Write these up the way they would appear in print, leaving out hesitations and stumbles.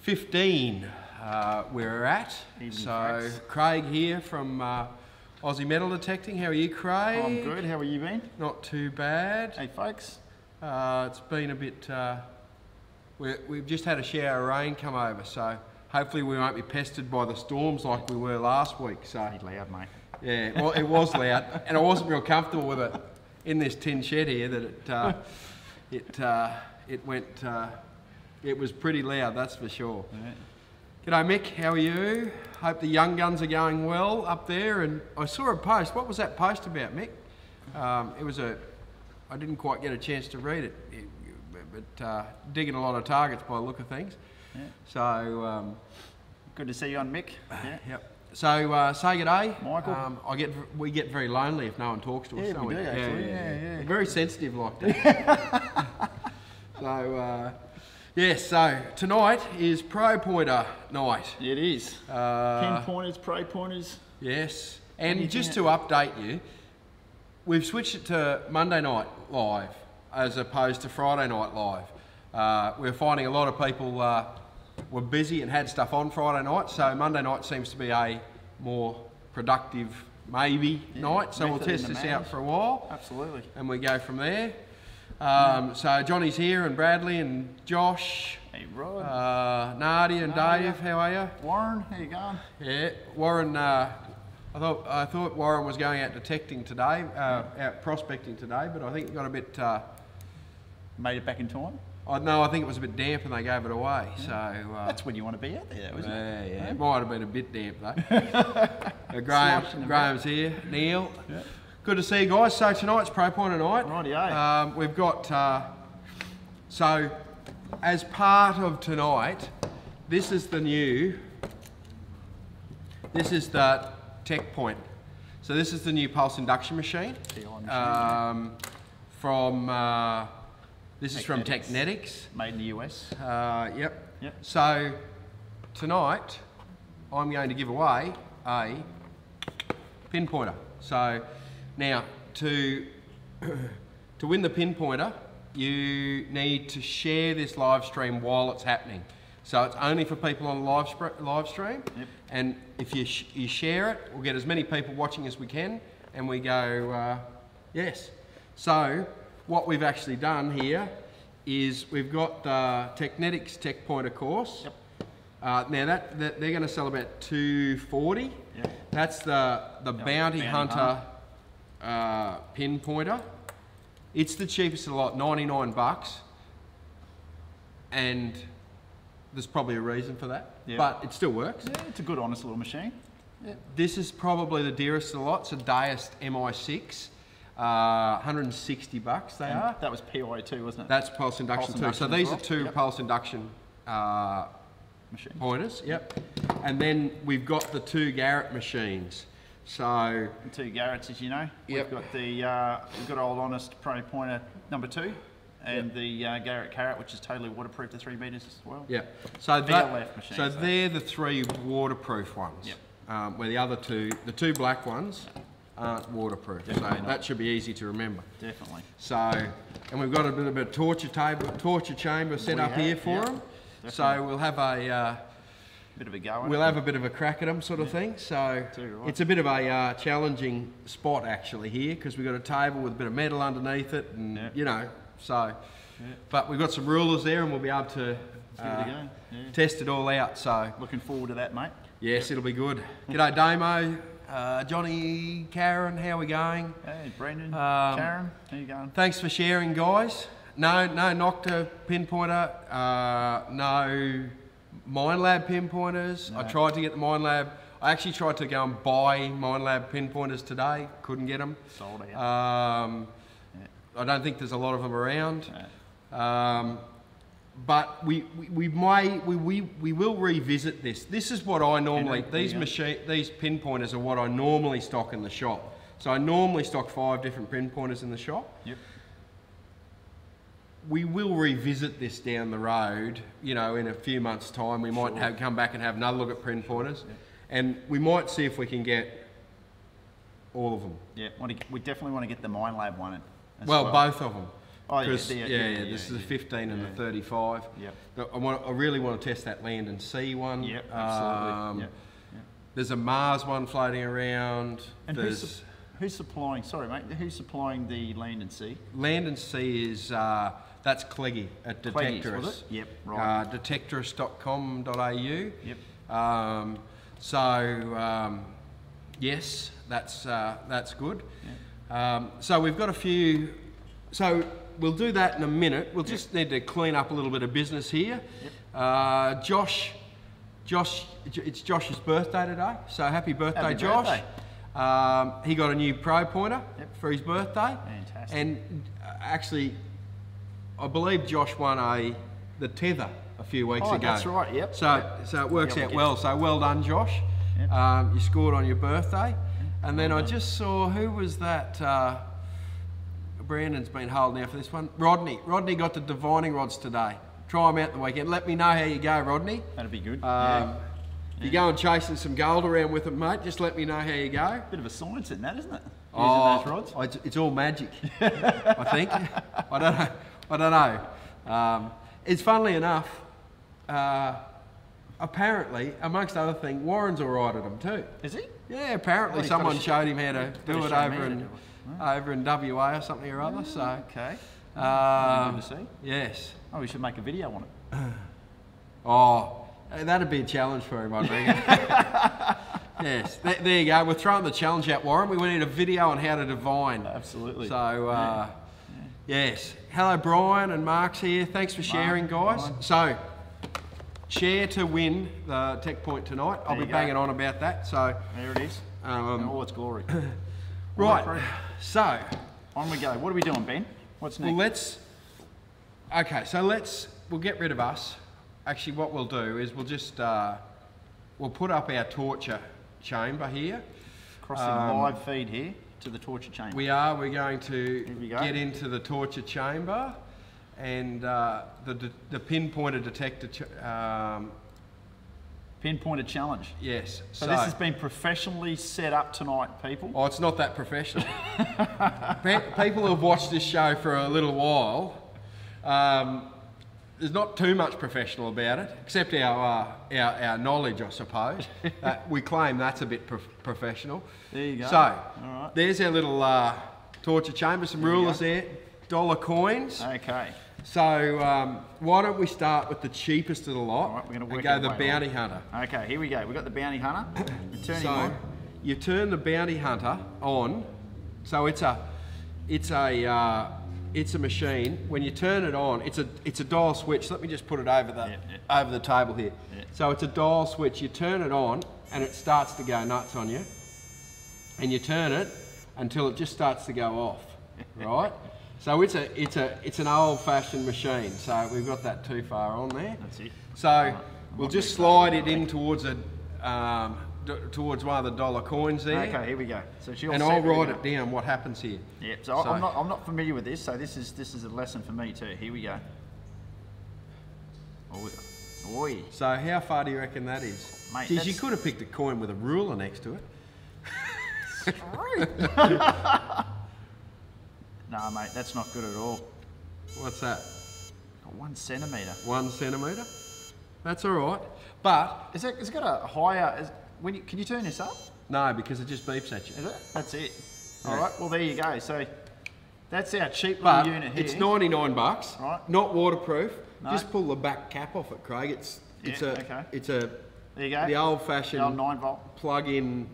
15 we're at. So Craig here from Aussie Metal Detecting. How are you, Craig? I'm good. How are you been? Not too bad. Hey folks. It's been a bit, we've just had a shower of rain come over, so hopefully we won't be pestered by the storms like we were last week. So It's loud, mate. yeah, well, it was loud, and I wasn't real comfortable with it in this tin shed here. That it was pretty loud, that's for sure. Yeah. G'day Mick, how are you? Hope the young guns are going well up there. And I saw a post. What was that post about, Mick? I didn't quite get a chance to read it, but digging a lot of targets by the look of things. Yeah. So Good to see you on, Mick. Yeah. yep. So say g'day, Michael. We get very lonely if no one talks to us. Yeah, don't we do actually. Yeah. We're very sensitive like that. So yes. So tonight is Pro Pointer night. It is. Pin pointers, pro pointers. Yes. And just to update you, we've switched it to Monday night live as opposed to Friday night live. We're finding a lot of people were busy and had stuff on Friday night, so Monday night seems to be a more productive maybe night. So we'll test this out for a while. Absolutely. And we go from there. So Johnny's here, and Bradley and Josh. Hey Rod. Nadia and Nadia. Dave, how are you? Warren, how you going? Yeah, Warren. I thought Warren was going out detecting today, out prospecting today, but I think it got a bit. Made it back in time? No, I think it was a bit damp and they gave it away. Yeah. So That's when you want to be out there, though, isn't it? Yeah, it might have been a bit damp though. Graham's here. Neil. Yeah. Good to see you guys. So tonight's Pro Pointer night. Rightio. We've got so as part of tonight, this is the Tech Point. So this is the new pulse induction machine. This is from Technetics. Made in the US. Yep. Yep. So tonight I'm going to give away a pinpointer. So now to win the pinpointer, you need to share this live stream while it's happening. So it's only for people on the live stream. Yep. And if you share it, we'll get as many people watching as we can, and we go yes. So what we've actually done here is we've got the Technetics Tech Pointer course. Yep. Now that they're going to sell about $240. Yep. That's the Bounty Hunter pinpointer. It's the cheapest of the lot, 99 bucks, and there's probably a reason for that. Yep. But it still works. Yeah, it's a good, honest little machine. Yeah. This is probably the dearest of the lot. It's a Deist MI6. 160 bucks they are. That was PI2, wasn't it? That's pulse induction too. So these are two pulse induction machines. pointers. Yep. And then we've got the two Garrett machines. So The two Garretts, as you know. Yep. We've got the good old honest Pro Pointer number 2, and the Garrett Carrot, which is totally waterproof to 3 metres as well. yeah. So VLF machines, so though. they're the three waterproof ones. Yep. Where the other two, the two black ones, aren't waterproof. Definitely so not. that should be easy to remember. Definitely. So, and we've got a bit of a torture chamber set up here for them. So definitely. we'll have a Bit of a go. we'll have a bit of a crack at them, sort of thing. So Too right. it's a bit of a challenging spot actually here, because we've got a table with a bit of metal underneath it, and Yeah. you know, so. But we've got some rulers there, and we'll be able to Give it a go. Yeah. test it all out. So Looking forward to that, mate. yes, it'll be good. G'day Damo, Johnny, Karen, how are we going? Hey, Brendan, Karen, how you going? Thanks for sharing, guys. No Nocta pinpointer, no Minelab pinpointers. No. I tried to get the Minelab. I actually tried to go and buy Minelab pinpointers today. Couldn't get them. Sold out. I don't think there's a lot of them around. No. But we will revisit this. This is what I normally, these pinpointers are what I normally stock in the shop. So I normally stock 5 different pinpointers in the shop. Yep. We will revisit this down the road, you know, in a few months' time. We might come back and have another look at pinpointers, and we might see if we can get all of them. Yeah, we definitely want to get the Minelab one as well, well. both of them. Oh, yeah, This is the 15 and the 35. Yep. I really want to test that Land and Sea one. Yep, absolutely. Yep. There's a Mars one floating around. And who's supplying? Sorry, mate. Who's supplying the Land and Sea? Land and Sea is that's Cleggy at Detectorus. Cleggy's, was it? Yep, right. Detectorus.com.au. Yep. Yes, that's good. Yep. So we've got a few. So we'll do that in a minute. We'll just need to clean up a little bit of business here. Yep. Josh, it's Josh's birthday today. So happy birthday, Happy Josh. birthday. He got a new Pro Pointer Yep. for his birthday. Fantastic. And actually, I believe Josh won the tether a few weeks ago. That's right. Yep. So it works out well. So well done, Josh. Yep. You scored on your birthday. And then I just saw, who was that? Brandon's been holding out for this one. Rodney. Rodney got the divining rods today. Try them out the weekend. Let me know how you go, Rodney. That'd be good. You're going chasing some gold around with them, mate. Just let me know how you go. Bit of a science in that, isn't it? Oh, Using those rods. it's all magic, I think. I don't know. It's funnily enough, apparently, amongst other things, Warren's all right at them too. Is he? Yeah, apparently he's someone gotta showed him how to do it show me over how to in do it. over in WA or something or other. So Okay. good to see. yes. Oh, we should make a video on it. Oh, that'd be a challenge for him, I reckon. Yes, there you go. We're throwing the challenge out, Warren. We need a video on how to divine. Absolutely. So, yes. Hello, Brian and Mark's here. Thanks for sharing, guys. Brian. So, share to win the Tech Point tonight. I'll There be you go. banging on about that. So, There it is. In all its glory. right. So, On we go. What are we doing, Ben? What's next? well, we'll get rid of us. Actually, what we'll do is we'll just, we'll put up our torture chamber here. Crossing live feed here to the torture chamber. We're going to we go. get into the torture chamber, and the pinpointer detector. Pinpointed challenge. Yes. So this has been professionally set up tonight, people. Oh, it's not that professional. People who have watched this show for a little while. There's not too much professional about it, except our knowledge, I suppose. We claim that's a bit professional. There you go. So, All right. there's our little torture chamber, some rulers there, dollar coins. Okay. So, why don't we start with the cheapest of the lot All right, we're gonna and work go our the way Bounty Hunter. Okay, here we go. We've got the bounty hunter. We're turning So, on. you turn the Bounty Hunter on. So it's a machine. When you turn it on, it's a dial switch. Let me just put it over the table here. Yeah. So it's a dial switch. You turn it on, and it starts to go nuts on you. And you turn it until it just starts to go off, right? So it's an old-fashioned machine. So we've got that too far on there. That's it. So we'll just slide it in towards towards one of the dollar coins there. Okay, here we go. So she'll And set I'll where we write go. it down what happens here. Yep. So I'm not familiar with this. So this is a lesson for me too. Here we go. Oi. So how far do you reckon that is? Mate, Geez, you that's- could have picked a coin with a ruler next to it. Nah, mate, that's not good at all. What's that? 1 centimetre. 1 centimetre? That's all right. But Is it got a higher? Can you turn this up? no, because it just beeps at you. Is it? That's it. Yeah. All right. Well, there you go. So that's our cheap But little unit here. it's $99, Right. not waterproof. No. Just pull the back cap off it, Craig. It's okay. a There you go. the old-fashioned The old 9-volt. plug-in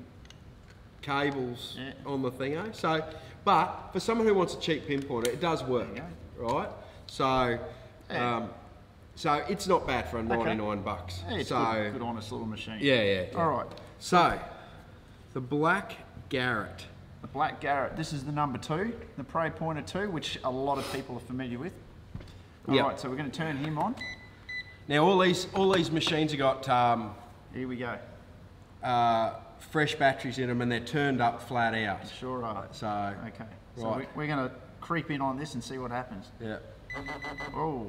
cables Yeah. on the thingo. So, but for someone who wants a cheap pinpointer, it does work, There right? So, Yeah. so it's not bad for a $99. Yeah, it's So, good, honest little machine. yeah. All right. So, the Black Garrett. The Black Garrett. This is the number 2, the Pro Pointer 2, which a lot of people are familiar with. All right. Yep. So we're going to turn him on. Now, all these machines have got Here we go. fresh batteries in them, and they're turned up flat out. Sure are. So, Okay. So Right. we're going to creep in on this and see what happens. yeah. Oh.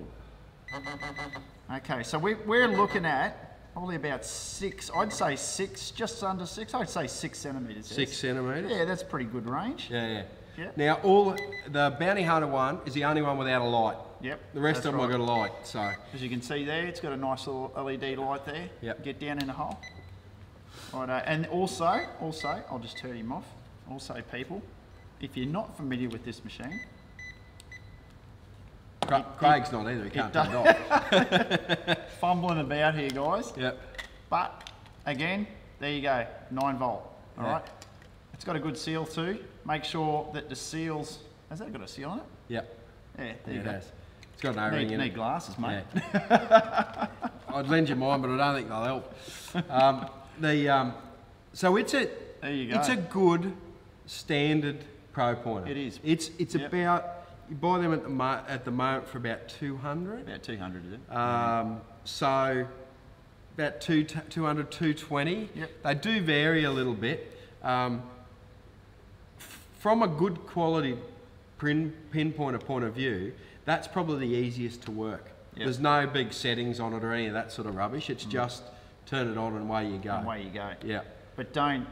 Okay, so we're looking at probably about 6, I'd say 6, just under 6, I'd say 6 centimetres. 6 centimetres. Yeah, that's pretty good range. Yeah. Yep. Now, the Bounty Hunter one is the only one without a light. Yep. The rest of them right. have got a light, so. As you can see there, it's got a nice little LED light there. Yep. Get down in the hole. Right, and also, I'll just turn him off. Also, people, if you're not familiar with this machine, Craig's not either, he can't turn it off. fumbling about here, guys. Yep. But again, there you go, 9 volt. All right. It's got a good seal too. Make sure that the seals. Has that got a seal on it? Yep. Yeah, there you It go. has. It's got no ring in Need it. glasses, mate. Yeah. I'd lend you mine, but I don't think they'll help. So it's a. There you go. It's a good standard pro pointer. It is. It's Yep. about, you buy them at the moment for about 200. About 200, is it? So about 200, 220. Yep. They do vary a little bit. From a good quality pinpointer point of view, that's probably the easiest to work. Yep. There's no big settings on it or any of that sort of rubbish. It's just turn it on and away you go. And away you go. Yeah. But don't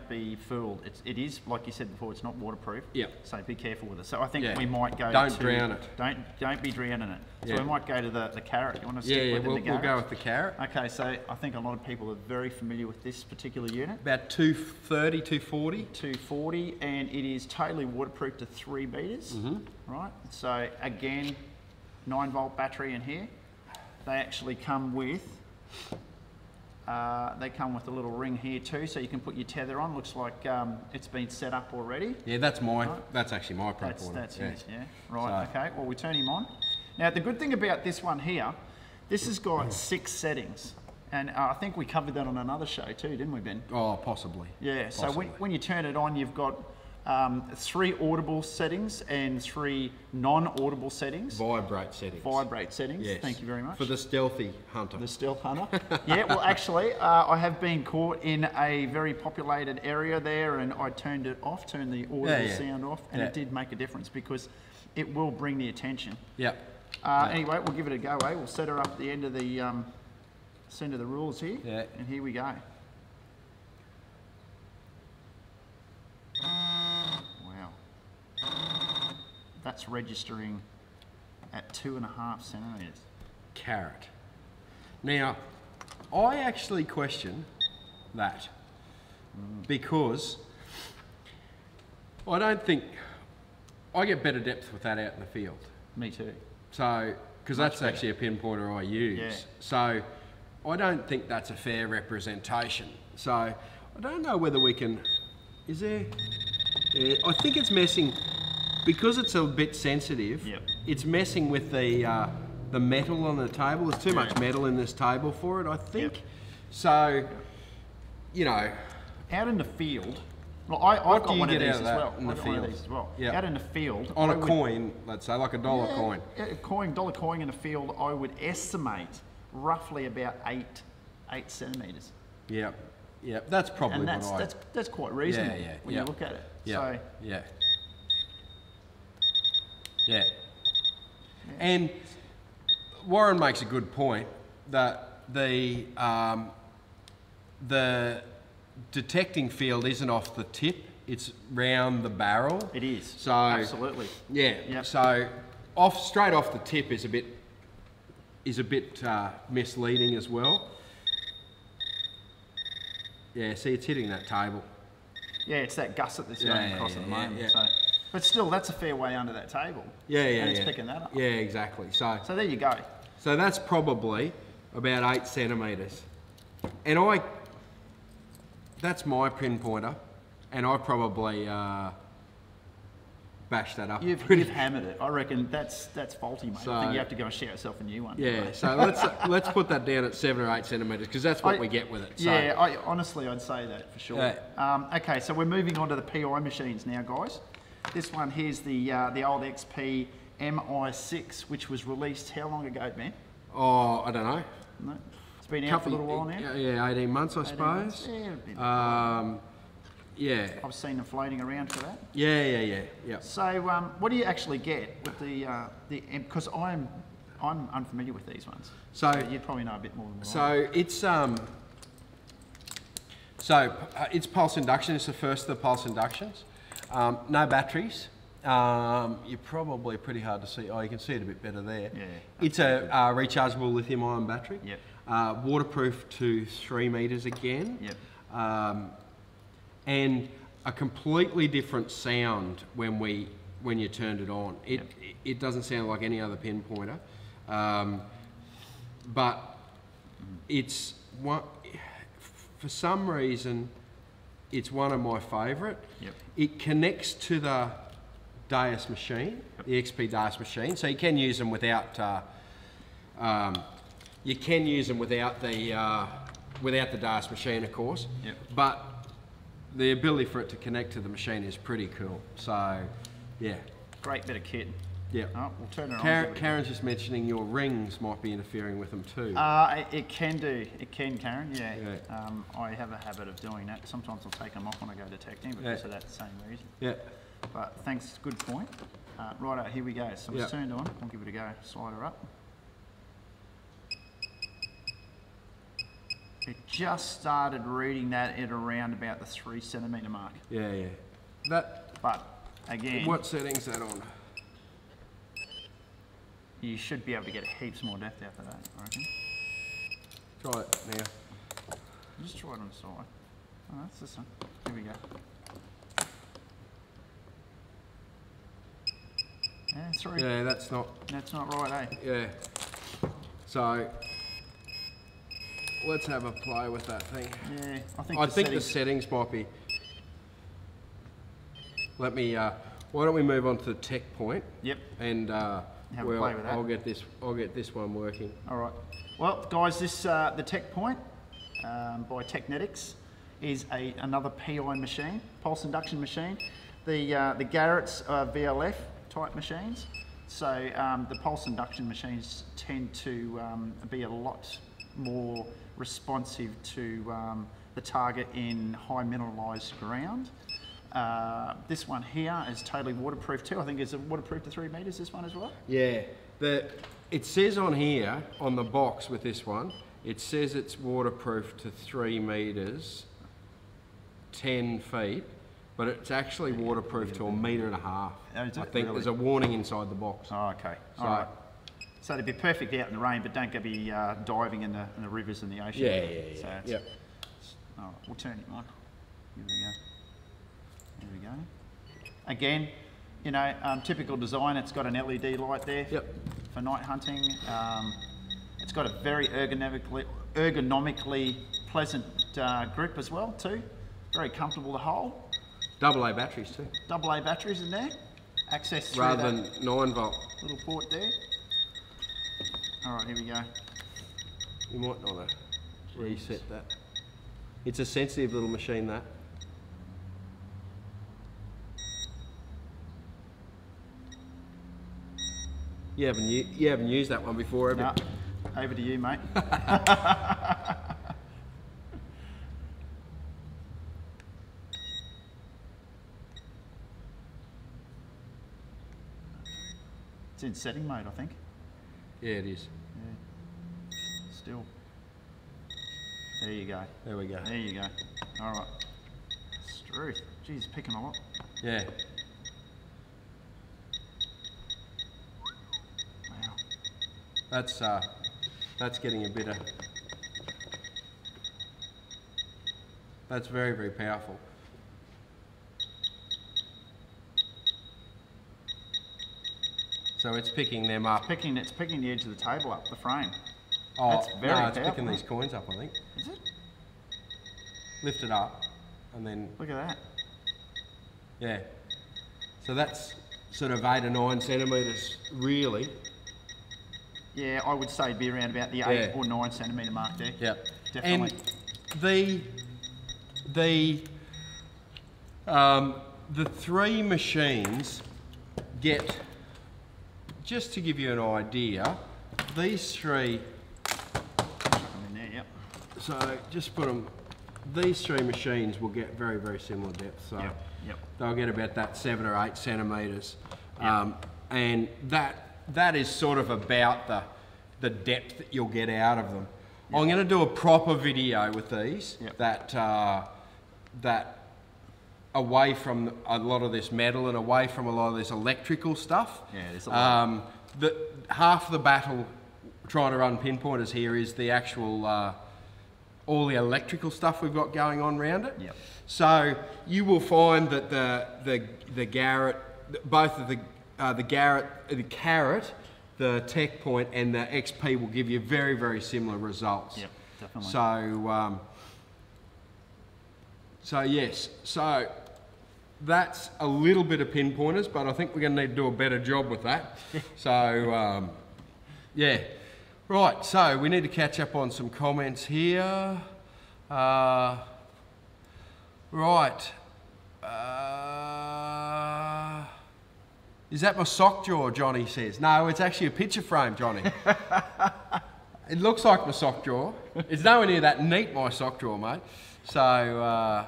be fooled. It is, like you said before, it's not waterproof. Yep. So be careful with it. So I think Yeah. we might go Don't to... drown it. Don't be drowning it. So Yeah. we might go to the carrot. You want to stick Yeah, with we'll the carrot? go with the carrot. Okay, so I think a lot of people are very familiar with this particular unit. About 230, 240. 240, and it is totally waterproof to 3 meters. Right. So again, 9 volt battery in here. They actually come with. They come with a little ring here too, so you can put your tether on. Looks like it's been set up already. Yeah, that's mine. Right. That's actually my pro pointer. That's yeah. his, yeah. Right, So- okay, well we turn him on. Now the good thing about this one here, this has got 6 settings. And I think we covered that on another show too, didn't we, Ben? Oh, possibly. Yeah, so Possibly. when you turn it on, you've got 3 audible settings and 3 non-audible settings. Vibrate settings. Vibrate settings, Yes. thank you very much. For the stealthy hunter. The stealth hunter. Yeah, well actually, I have been caught in a very populated area there and I turned it off, turned the audible Yeah. sound off, and Yeah. it did make a difference because it will bring the attention. Yep. Anyway, we'll give it a go, eh? We'll set her up at the end of the center of the rules here. Yeah. And here we go. Wow. That's registering at 2.5 centimeters. Carrot. Now, I actually question that because I don't think I get better depth with that out in the field. Me too. So, because that's actually a pinpointer I use. Yeah. So, I don't think that's a fair representation. So, I don't know whether we can. Is there? Yeah, I think it's messing because it's a bit sensitive. Yep. It's messing with the metal on the table. There's too much metal in this table for it, I think. Yep. So, you know, Out in the field, well, I've got do you one of get these out of as that well. in the I've got one of field? these as well. Yeah. Out in the field, on I a would- coin, let's say, like a dollar Yeah, coin. a dollar coin in a field, I would estimate roughly about 8 centimeters. Yep. Yep. That's probably And what I. that's quite reasonable yeah, when yeah. you look at it. Yeah. So Yeah. Yeah. And Warren makes a good point that the detecting field isn't off the tip; it's round the barrel. it is. So Absolutely. yeah. Yep. So straight off the tip is a bit misleading as well. Yeah. See, it's hitting that table. Yeah, it's that gusset that's Yeah, going yeah, across yeah, at the yeah, moment. yeah. So, but still, that's a fair way under that table. Yeah. Yeah. And it's yeah. picking that up. Yeah. Exactly. So So there you go. So that's probably about 8 centimetres. And that's my pinpointer, and I probably bashed that up. You've hammered it. I reckon that's faulty, mate. I So- think you have to go and shout yourself a new one. Yeah, so let's put that down at 7 or 8 centimetres, because that's what we get with it. So. Yeah, honestly, I'd say that for sure. Yeah. Okay, so we're moving on to the PI machines now, guys. This one here's the old XP MI6, which was released how long ago, man? Oh, I don't know. No? It's been out for a little while now. Yeah, 18 months, I 18 suppose. months? Yeah, a bit. Yeah. I've seen them floating around for that. Yeah. So, what do you actually get with the because I'm unfamiliar with these ones. So you'd probably know a bit more than me. So it's pulse induction. It's the first of the pulse inductions. No batteries. You're probably pretty hard to see. Oh, you can see it a bit better there. Yeah, it's a rechargeable lithium-ion battery. Yep. Waterproof to 3 meters again. Yep. And a completely different sound when you turned it on. It doesn't sound like any other pinpointer, but it's one. For some reason, it's one of my favourite. Yep. It connects to the Deus machine, the XP Deus machine, so you can use them without. You can use them without the Deus machine, of course. Yep. But the ability for it to connect to the machine is pretty cool. So, yeah. Great bit of kit. Yeah. Oh, we'll turn it on. Karen's just mentioning your rings might be interfering with them too. It can do. It can, Karen. Yeah. Yeah. I have a habit of doing that. Sometimes I'll take them off when I go detecting because of that same reason. Yeah. But thanks. Good point. Righto, here we go. So it's turned on. I'll give it a go. Slide her up. It just started reading that at around about the 3 centimetre mark. Yeah, yeah. But again, What setting's that on? you should be able to get heaps more depth out of that, I reckon. Try it now. Just try it on the side. Oh, that's this one. Here we go. Yeah, 3. Yeah, that's not. That's not right, eh? Yeah. So let's have a play with that thing. Yeah, I think the settings might be. Let me. Why don't we move on to the tech point? Yep. And Have a play with that. I'll get this one working. All right. Well, guys, this the Tech Point by Technetics is another PI machine, pulse induction machine. The Garrett's are VLF type machines. So the pulse induction machines tend to be a lot more responsive to the target in high mineralised ground. This one here is totally waterproof too. I think it's waterproof to 3 meters, this one as well. Yeah, it says on here, on the box with this one, it says it's waterproof to 3 meters, 10 feet, but it's actually waterproof to 1.5 meters. Oh, is it? I think Really? there's a warning inside the box. Oh, okay. So, all right. So it'd be perfect out in the rain, but don't go be diving in the rivers and the ocean. Yeah, yeah, yeah. So Yep. all right, we'll turn it on. Here we go. There we go. Again, you know, typical design. It's got an LED light there for night hunting. It's got a very ergonomically pleasant grip as well too. Very comfortable to hold. AA batteries too. AA batteries in there. Access through Rather that than 9-volt. little port there. All right, here we go. You might want to reset that. It's a sensitive little machine, that. You haven't used that one before, have you? No. Over to you, mate. It's in setting mode, I think. Yeah, it is. Yeah. Still. There you go. There we go. There you go. All right. Struth. Geez, picking a lot. Yeah. Wow. That's getting a bit of. That's very, very powerful. So it's picking them up. It's picking the edge of the table up, the frame. Oh, That's very no, it's powerful, picking these mate. coins up, I think. Is it? Lift it up, and then, Look at that. yeah. So that's sort of 8 or 9 centimetres, really. Yeah, I would say it'd be around about the 8 or 9 centimetre mark there. Yeah. Definitely. And the 3 machines get, just to give you an idea, these 3, Chuck them in there, yep. so just put them, these 3 machines will get very, very similar depth. So Yep. they'll get about that 7 or 8 centimetres. Yep. And that is sort of about the depth that you'll get out of them. Yep. I'm going to do a proper video with these Yep. that away from a lot of this metal and away from a lot of this electrical stuff. Yeah, there's a lot. Half the battle trying to run pinpointers here is the actual all the electrical stuff we've got going on around it. Yep. So you will find that the Garrett, both of the Garrett, the Carrot, the Tech Point and the XP will give you very, very similar results. Yep, definitely. So yes, so that's a little bit of pinpointers, but I think we're going to need to do a better job with that. So yeah, right. So we need to catch up on some comments here. Right. Is that my sock jaw, Johnny says? No, it's actually a picture frame, Johnny. It looks like my sock jaw. It's nowhere near that neat, my sock jaw, mate. So,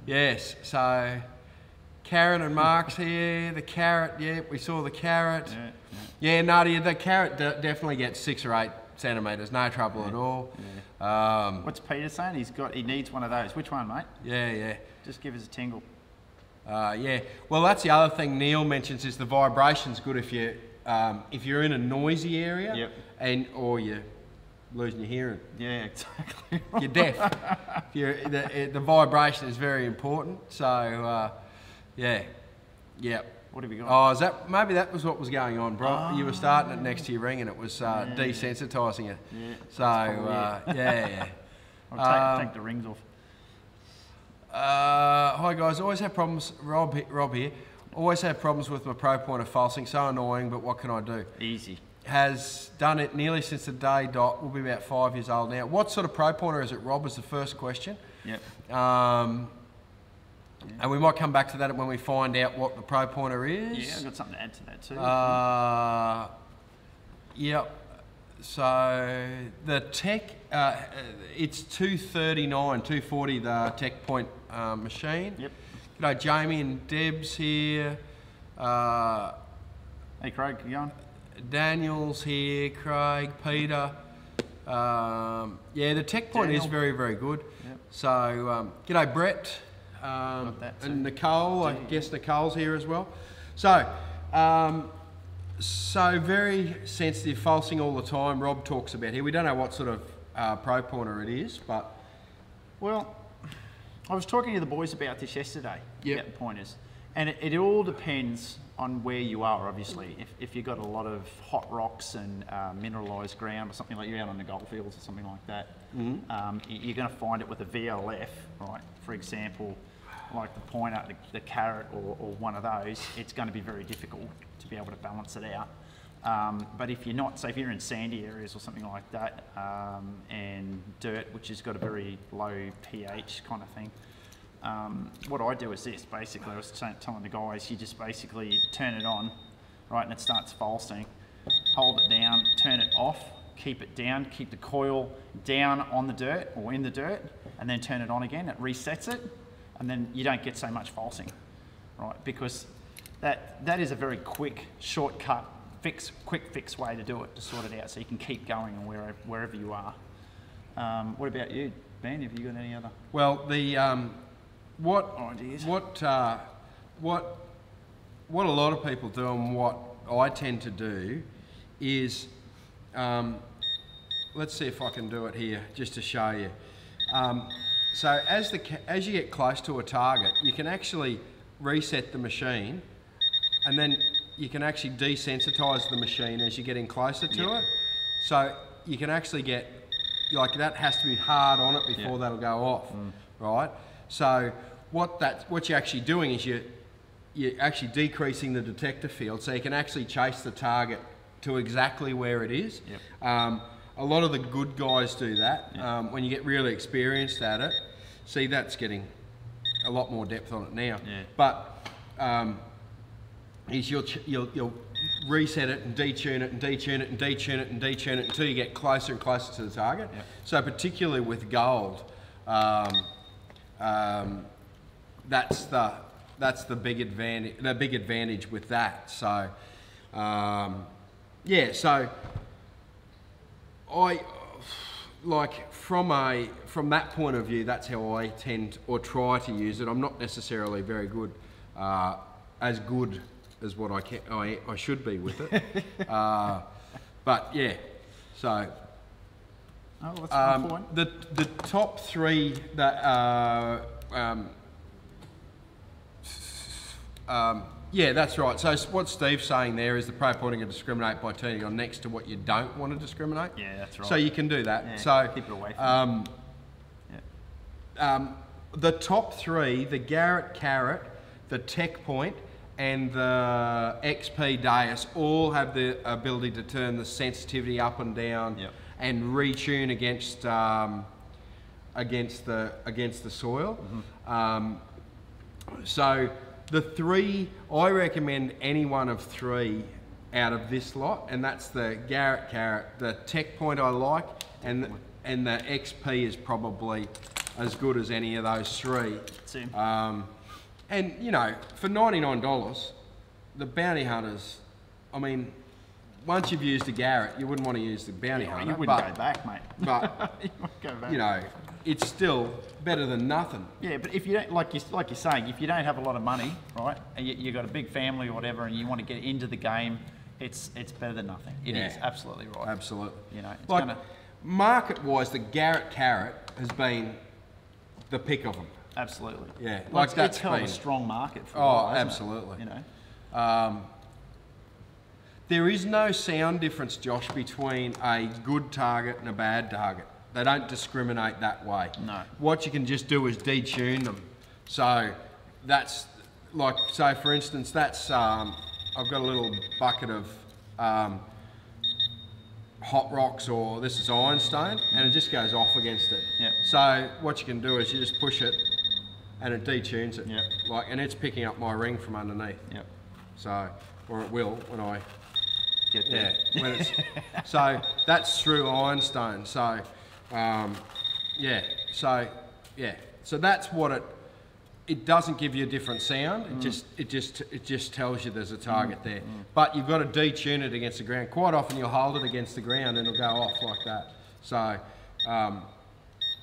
yes, so Karen and Mark's here. The Carrot, yeah, we saw the Carrot. Yeah, Nadia, the Carrot definitely gets 6 or 8 centimetres, no trouble at all. Yeah. What's Peter saying? He needs one of those. Which one, mate? Yeah. Just give us a tingle. Yeah, well that's the other thing Neil mentions is the vibration's good if you're in a noisy area. Yep. Or you're losing your hearing. Yeah, exactly. You're deaf. The vibration is very important. So yeah. What have you got? Oh, maybe that was what was going on, bro. You were starting it next to your ring and it was desensitising it. Yeah. So yeah. I'll take the rings off. Hi guys, always have problems, Rob here, always have problems with my Pro Pointer falsing, so annoying, but what can I do? Easy. Has done it nearly since the day dot, will be about 5 years old now. What sort of Pro Pointer is it, Rob, is the first question. Yep. And we might come back to that when we find out what the Pro Pointer is. Yeah, I've got something to add to that too. Yep. So the Tech, it's 240 the Tech Point machine. Yep. G'day Jamie and Deb's here. Hey Craig, you going? Daniel's here, Craig, Peter. Yeah, the Tech Point is very, very good. Yep. So, g'day Brett and Nicole. I guess Nicole's here as well. So, so very sensitive, falsing all the time. Rob talks about here. We don't know what sort of Pro Pointer it is, but well, I was talking to the boys about this yesterday. Yep. About the pointers, and it all depends on where you are. Obviously, if you've got a lot of hot rocks and mineralised ground or something like you're out on the goldfields or something like that, you're going to find it with a VLF, right? For example, like the pointer, the Carrot, or one of those, it's going to be very difficult to be able to balance it out. But if you're not, say if you're in sandy areas or something like that, and dirt, which has got a very low pH kind of thing, what I do is this, basically, I was telling the guys, you just basically turn it on, right, and it starts falsing, hold it down, turn it off, keep it down, keep the coil down on the dirt or in the dirt, and then turn it on again, it resets it, and then you don't get so much falsing, right, because that is a very quick, shortcut, quick fix way to do it, to sort it out, so you can keep going wherever you are. What about you, Ben? Have you got any other? Well, the what ideas? What a lot of people do, and what I tend to do, is let's see if I can do it here just to show you. So as you get close to a target, you can actually reset the machine, and then you can actually desensitize the machine as you're getting closer to it. So you can actually get, like, that has to be hard on it before that'll go off, right? So what you're actually doing is you're actually decreasing the detector field, so you can actually chase the target to exactly where it is. A lot of the good guys do that. When you get really experienced at it, see, that's getting a lot more depth on it now. But is you'll reset it and detune it and detune it and detune it and detune it until you get closer and closer to the target. So particularly with gold, that's the big advantage. The big advantage with that. So yeah. So like from that point of view, that's how I tend or try to use it. I'm not necessarily very good, as good as what I should be with it. But yeah, so. Oh, that's my point. The top three that yeah, that's right. So what Steve's saying there is the pro pointing and discriminate by turning on next to what you don't want to discriminate. Yeah, that's right. So you can do that. Yeah, so keep it away from the top three, the Garrett Carrot, the Tech Point, and the XP Deus all have the ability to turn the sensitivity up and down and retune against the soil. So the three, I recommend any one of three out of this lot, and that's the Garrett Carrot, the Tech Point I like, and the XP is probably as good as any of those three. And you know, for $99, the Bounty Hunters, I mean, once you've used a Garrett, you wouldn't want to use the Bounty Hunter. You wouldn't go back, mate. But you wouldn't go back. You know, it's still better than nothing. Yeah, but if you don't, like you're saying, if you don't have a lot of money, right, and you've got a big family or whatever, and you want to get into the game, it's better than nothing. It is absolutely right. Absolutely. You know, it's like market-wise, the Garrett Carrot has been the pick of them. Absolutely. Yeah, like that's held a strong market for a while, absolutely. It? You know. There is no sound difference, Josh, between a good target and a bad target. They don't discriminate that way. No. What you can just do is detune them. So that's like, so for instance, that's I've got a little bucket of hot rocks, or this is ironstone, and it just goes off against it. Yep. So what you can do is you just push it, and it detunes it. Yep. Like, and it's picking up my ring from underneath. Yep. So, or it will when I get there. Yeah. When it's, so that's through ironstone. So, yeah. So, yeah. So that's what it doesn't give you a different sound. It just tells you there's a target there. But you've got to detune it against the ground. Quite often you'll hold it against the ground and it'll go off like that. So,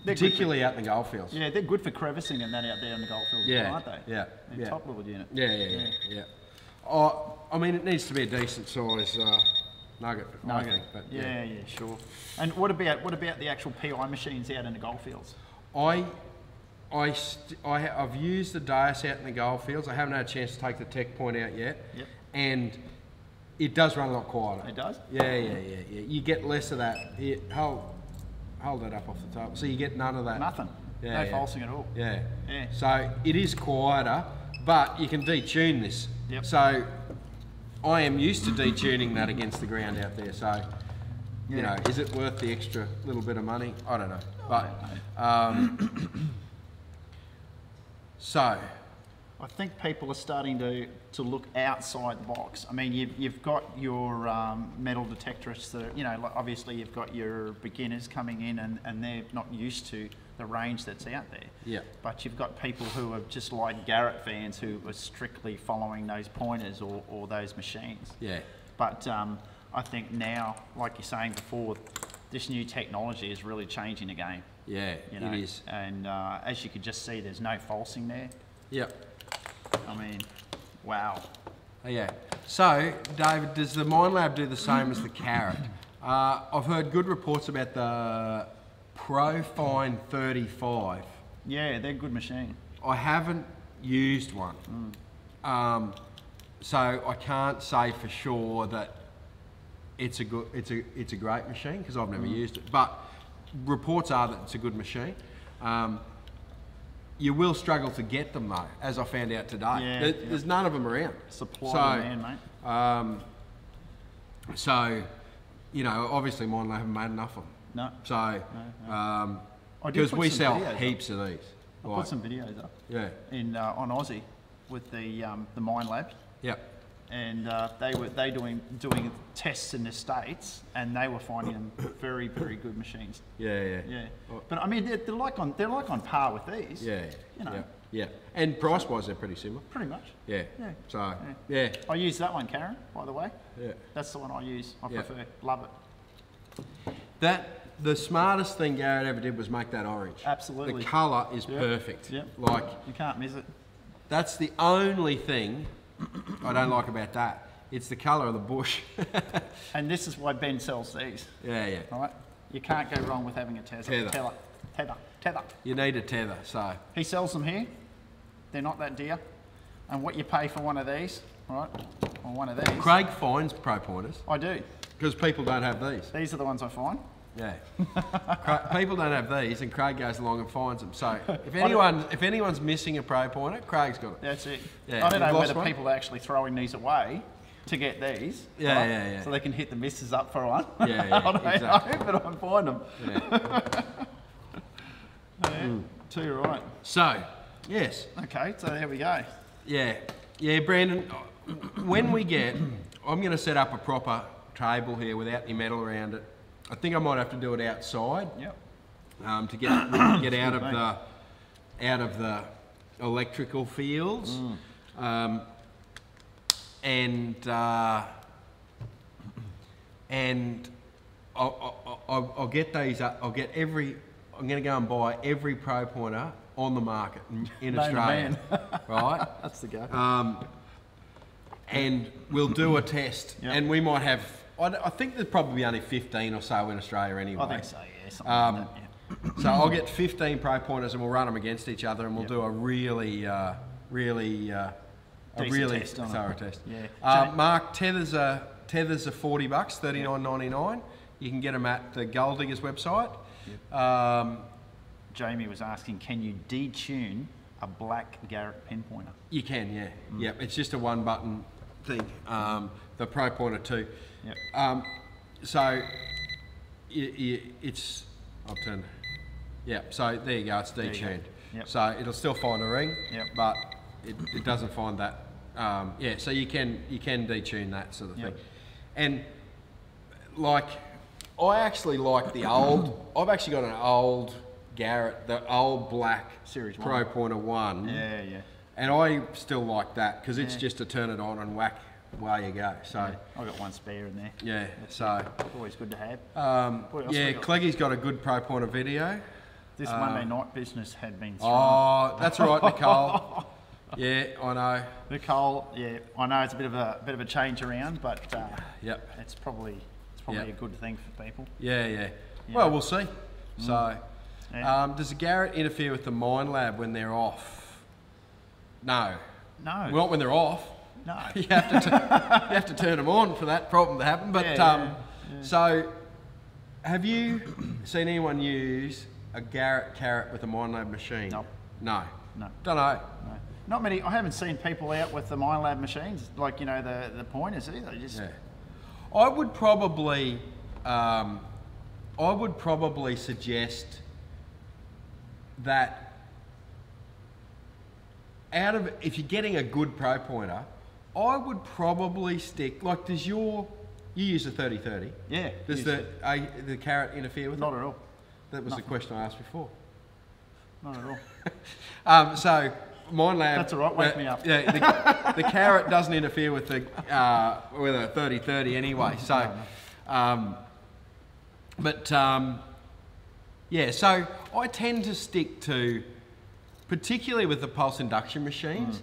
particularly out in the goldfields. Yeah, they're good for crevicing and that out there in the goldfields, aren't they? Yeah. They're top little unit. Yeah. I mean, it needs to be a decent size nugget, I think. But yeah, sure. And what about the actual PI machines out in the goldfields? I've used the Deus out in the goldfields. I haven't had a chance to take the Tech Point out yet. Yep. And it does run a lot quieter. It does? Yeah. You get less of that. Hold that up off the top. So you get none of that. Nothing. No falsing at all. Yeah. Yeah. So it is quieter, but you can detune this. Yep. So I am used to detuning that against the ground out there. So, you know, is it worth the extra little bit of money? I don't know. But so I think people are starting to look outside the box. I mean, you've got your metal detectorists that are, you know, like obviously you've got your beginners coming in and they're not used to the range that's out there. Yeah. But you've got people who are just like Garrett fans who are strictly following those pointers or those machines. Yeah. But I think now, like you're saying before, this new technology is really changing the game. Yeah, You know? it is. And as you could just see, there's no falsing there. Yep. I mean, wow. Yeah. So, David, does the Minelab do the same as the Carrot? I've heard good reports about the Profine 35. Yeah, they're a good machine. I haven't used one. So I can't say for sure that it's a great machine because I've never used it. But reports are that it's a good machine. You will struggle to get them though, as I found out today. There's none of them around. Supply demand, mate. So, you know, obviously mine haven't made enough of them. No. So, I did because put we some sell videos heaps of these. I put some videos up. Yeah. In on Aussie with the Minelab. Yep. And they doing tests in the States, and they were finding them very, very good machines. Yeah. But I mean, they're like on par with these. Yeah. You know. Yeah. And price wise, they're pretty similar. Pretty much. Yeah. Yeah. So, yeah. I use that one, Karen, by the way. Yeah. That's the one I use. I Yeah. prefer. Love it. the smartest thing Garrett ever did was make that orange. Absolutely. The colour is perfect. Yep. Like, You can't miss it. that's the only thing I don't like about that. It's the colour of the bush. And this is why Ben sells these, Yeah. right? You can't go wrong with having a tether. Tether. You need a tether, so. He sells them here. They're not that dear. And what you pay for one of these, right? Or one of these. Craig finds pro pointers I do. because people don't have these. These are the ones I find. Yeah. People don't have these, and Craig goes along and finds them. So if anyone's missing a pro pointer, Craig's got it. That's it. Yeah, I don't know you've lost whether one? people are actually throwing these away to get these. Yeah, right? yeah. So they can hit the misses up for one. Yeah, yeah, I don't exactly. know, but I find them. Yeah. Too right. So, yes. Okay, so there we go. Yeah, Brandon, when we get, I'm going to set up a proper table here without any metal around it. I think I might have to do it outside Yep. to get out of the electrical fields. And I'll get these up. I'm going to go and buy every pro pointer on the market in Name Australia, the right? That's the go. And we'll do a test, Yep. and we might have. I think there's probably only 15 or so in Australia anyway. I think so, yeah. Something like that, yeah. So I'll get 15 pro pointers, and we'll run them against each other, and we'll Yep. do a really test on it. thorough test. Yeah. Mark, tethers are $40, $39.99. You can get them at the Gold Diggers website. Jamie was asking, can you detune a black Garrett pen pointer? You can, yeah. Yep, it's just a one button thing. The Pro Pointer 2. Yep. So it's, I'll turn. Yeah, so there you go, it's you go. detuned. Yep. So it'll still find a ring, Yep. but it doesn't find that. Yeah, so you can detune that sort of Yep. thing. And like, I actually like the old, I've actually got an old Garrett, the old black Series Pro 1. Pointer 1. Yeah, yeah. And I still like that because it's Yeah. just to turn it on and whack, away you go. So, Yeah. I've got one spare in there. yeah, so. Always good to have. Yeah, What else we got? Cleggy's got a good Pro Pointer video. This Monday night business had been thrown. Oh, that's right, Nicole. Yeah, I know. Nicole, yeah, I know it's a bit of a change around, but Yep. it's probably Yep. a good thing for people. Yeah. Well, we'll see. So, Yeah. does the Garrett interfere with the Mine Lab when they're off? No. No, Well, not when they're off. no. You have to turn them on for that problem to happen. But Yeah. so, have you seen anyone use a Garrett carrot with a Mine Lab machine? Nope. No. No. Don't know. No. Not many. I haven't seen people out with the MineLab machines, like the pointers either. Just Yeah. I would probably suggest that if you're getting a good Pro Pointer, I would probably stick, like, you use a 30-30? yeah. Does yes. the carrot interfere with Not it? at all. That was the question I asked before. Not at all. So, Mine Lab. That's all right, wake me up. Yeah, the carrot doesn't interfere with a 30-30 anyway. So, yeah. So I tend to stick to, particularly with the pulse induction machines.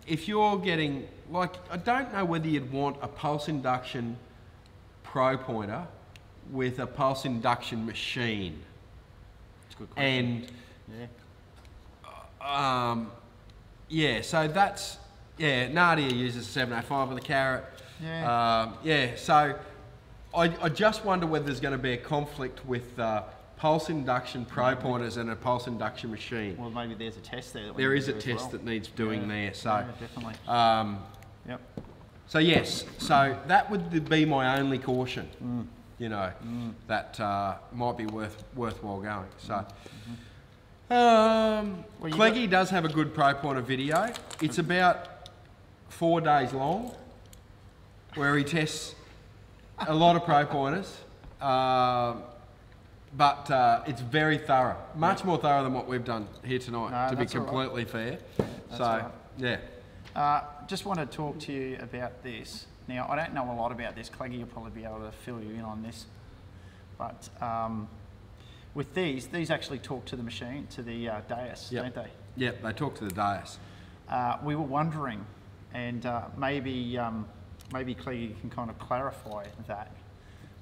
If you're getting, like, I don't know whether you'd want a pulse induction Pro Pointer with a pulse induction machine. It's a good question. And yeah. yeah, so that's, Nadia uses 705 with a carrot. Yeah. So I just wonder whether there's going to be a conflict with pulse induction Pro Pointers and a pulse induction machine. Well, maybe there's a test there. That we There need is to a do as test well. that needs doing there. So, Yeah, definitely. Yep. so yes, so that would be my only caution. You know, that might be worthwhile going. So. Cleggy does have a good Pro Pointer video. It's about 4 days long, where he tests a lot of Pro Pointers, but it's very thorough, much more thorough than what we've done here tonight, No, to be that's all right. completely fair. That's So, all right. yeah. Just want to talk to you about this. Now, I don't know a lot about this. Cleggy will probably be able to fill you in on this. But with these actually talk to the machine, to the dais, don't they? Yep, they talk to the dais. We were wondering, and maybe Clegg can kind of clarify that.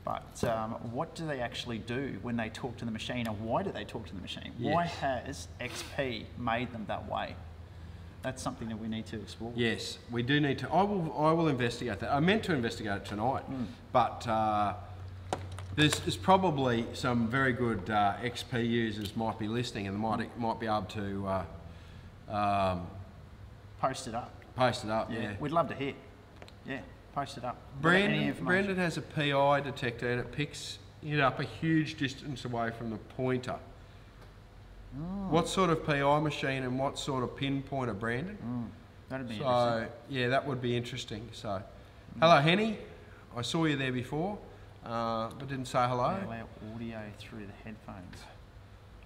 But what do they actually do when they talk to the machine, and why do they talk to the machine? Yes. Why has XP made them that way? That's something that we need to explore. Yes, we do need to. I will investigate that. I meant to investigate it tonight, but there's probably some very good XP users might be listening, and they might be able to Post it up. post it up. Yeah. We'd love to hear. Yeah, post it up. Any Brandon information. has a PI detector, and it picks it up a huge distance away from the pointer. What sort of PI machine and what sort of pinpointer, Brandon? That'd be So interesting. yeah, that would be interesting. So, hello Henny, I saw you there before, but didn't say hello. Allow audio through the headphones.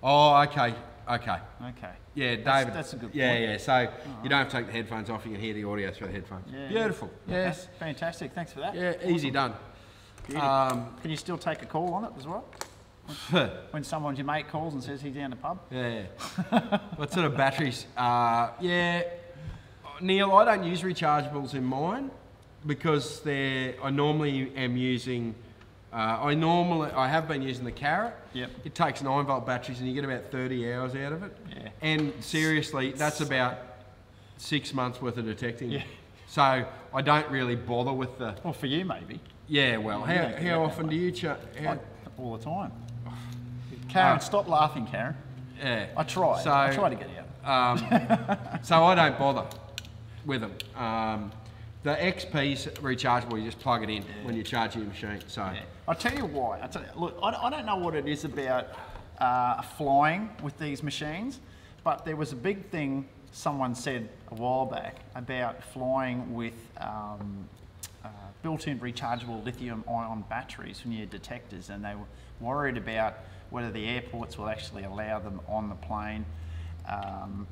Oh, okay. Okay. Yeah, David. That's a good Yeah, point. yeah. So you don't have to take the headphones off; you can hear the audio through the headphones. Yeah, Beautiful. Yes. Okay, fantastic. Thanks for that. Yeah, easy done. Beauty. Can you still take a call on it as well? Yeah. When someone your mate calls and says he's down the pub? What sort of batteries? Yeah, Neil, I don't use rechargeables in mine because I normally am using. I have been using the Carrot. Yep. It takes 9-volt batteries and you get about 30 hours out of it. Yeah. And seriously, that's about 6 months worth of detecting. Yeah. So I don't really bother with the. Well, for you maybe. Yeah. Well, You don't do how that often do you charge? All the time. Karen, stop laughing, Karen. Yeah. I try. So, I try to get out. So I don't bother with them. The XP's rechargeable, you just plug it in when you charge your machine. So Yeah. I'll tell you why. Look, I don't know what it is about flying with these machines, but there was a big thing someone said a while back about flying with built-in rechargeable lithium-ion batteries from your detectors, and they were worried about whether the airports will actually allow them on the plane.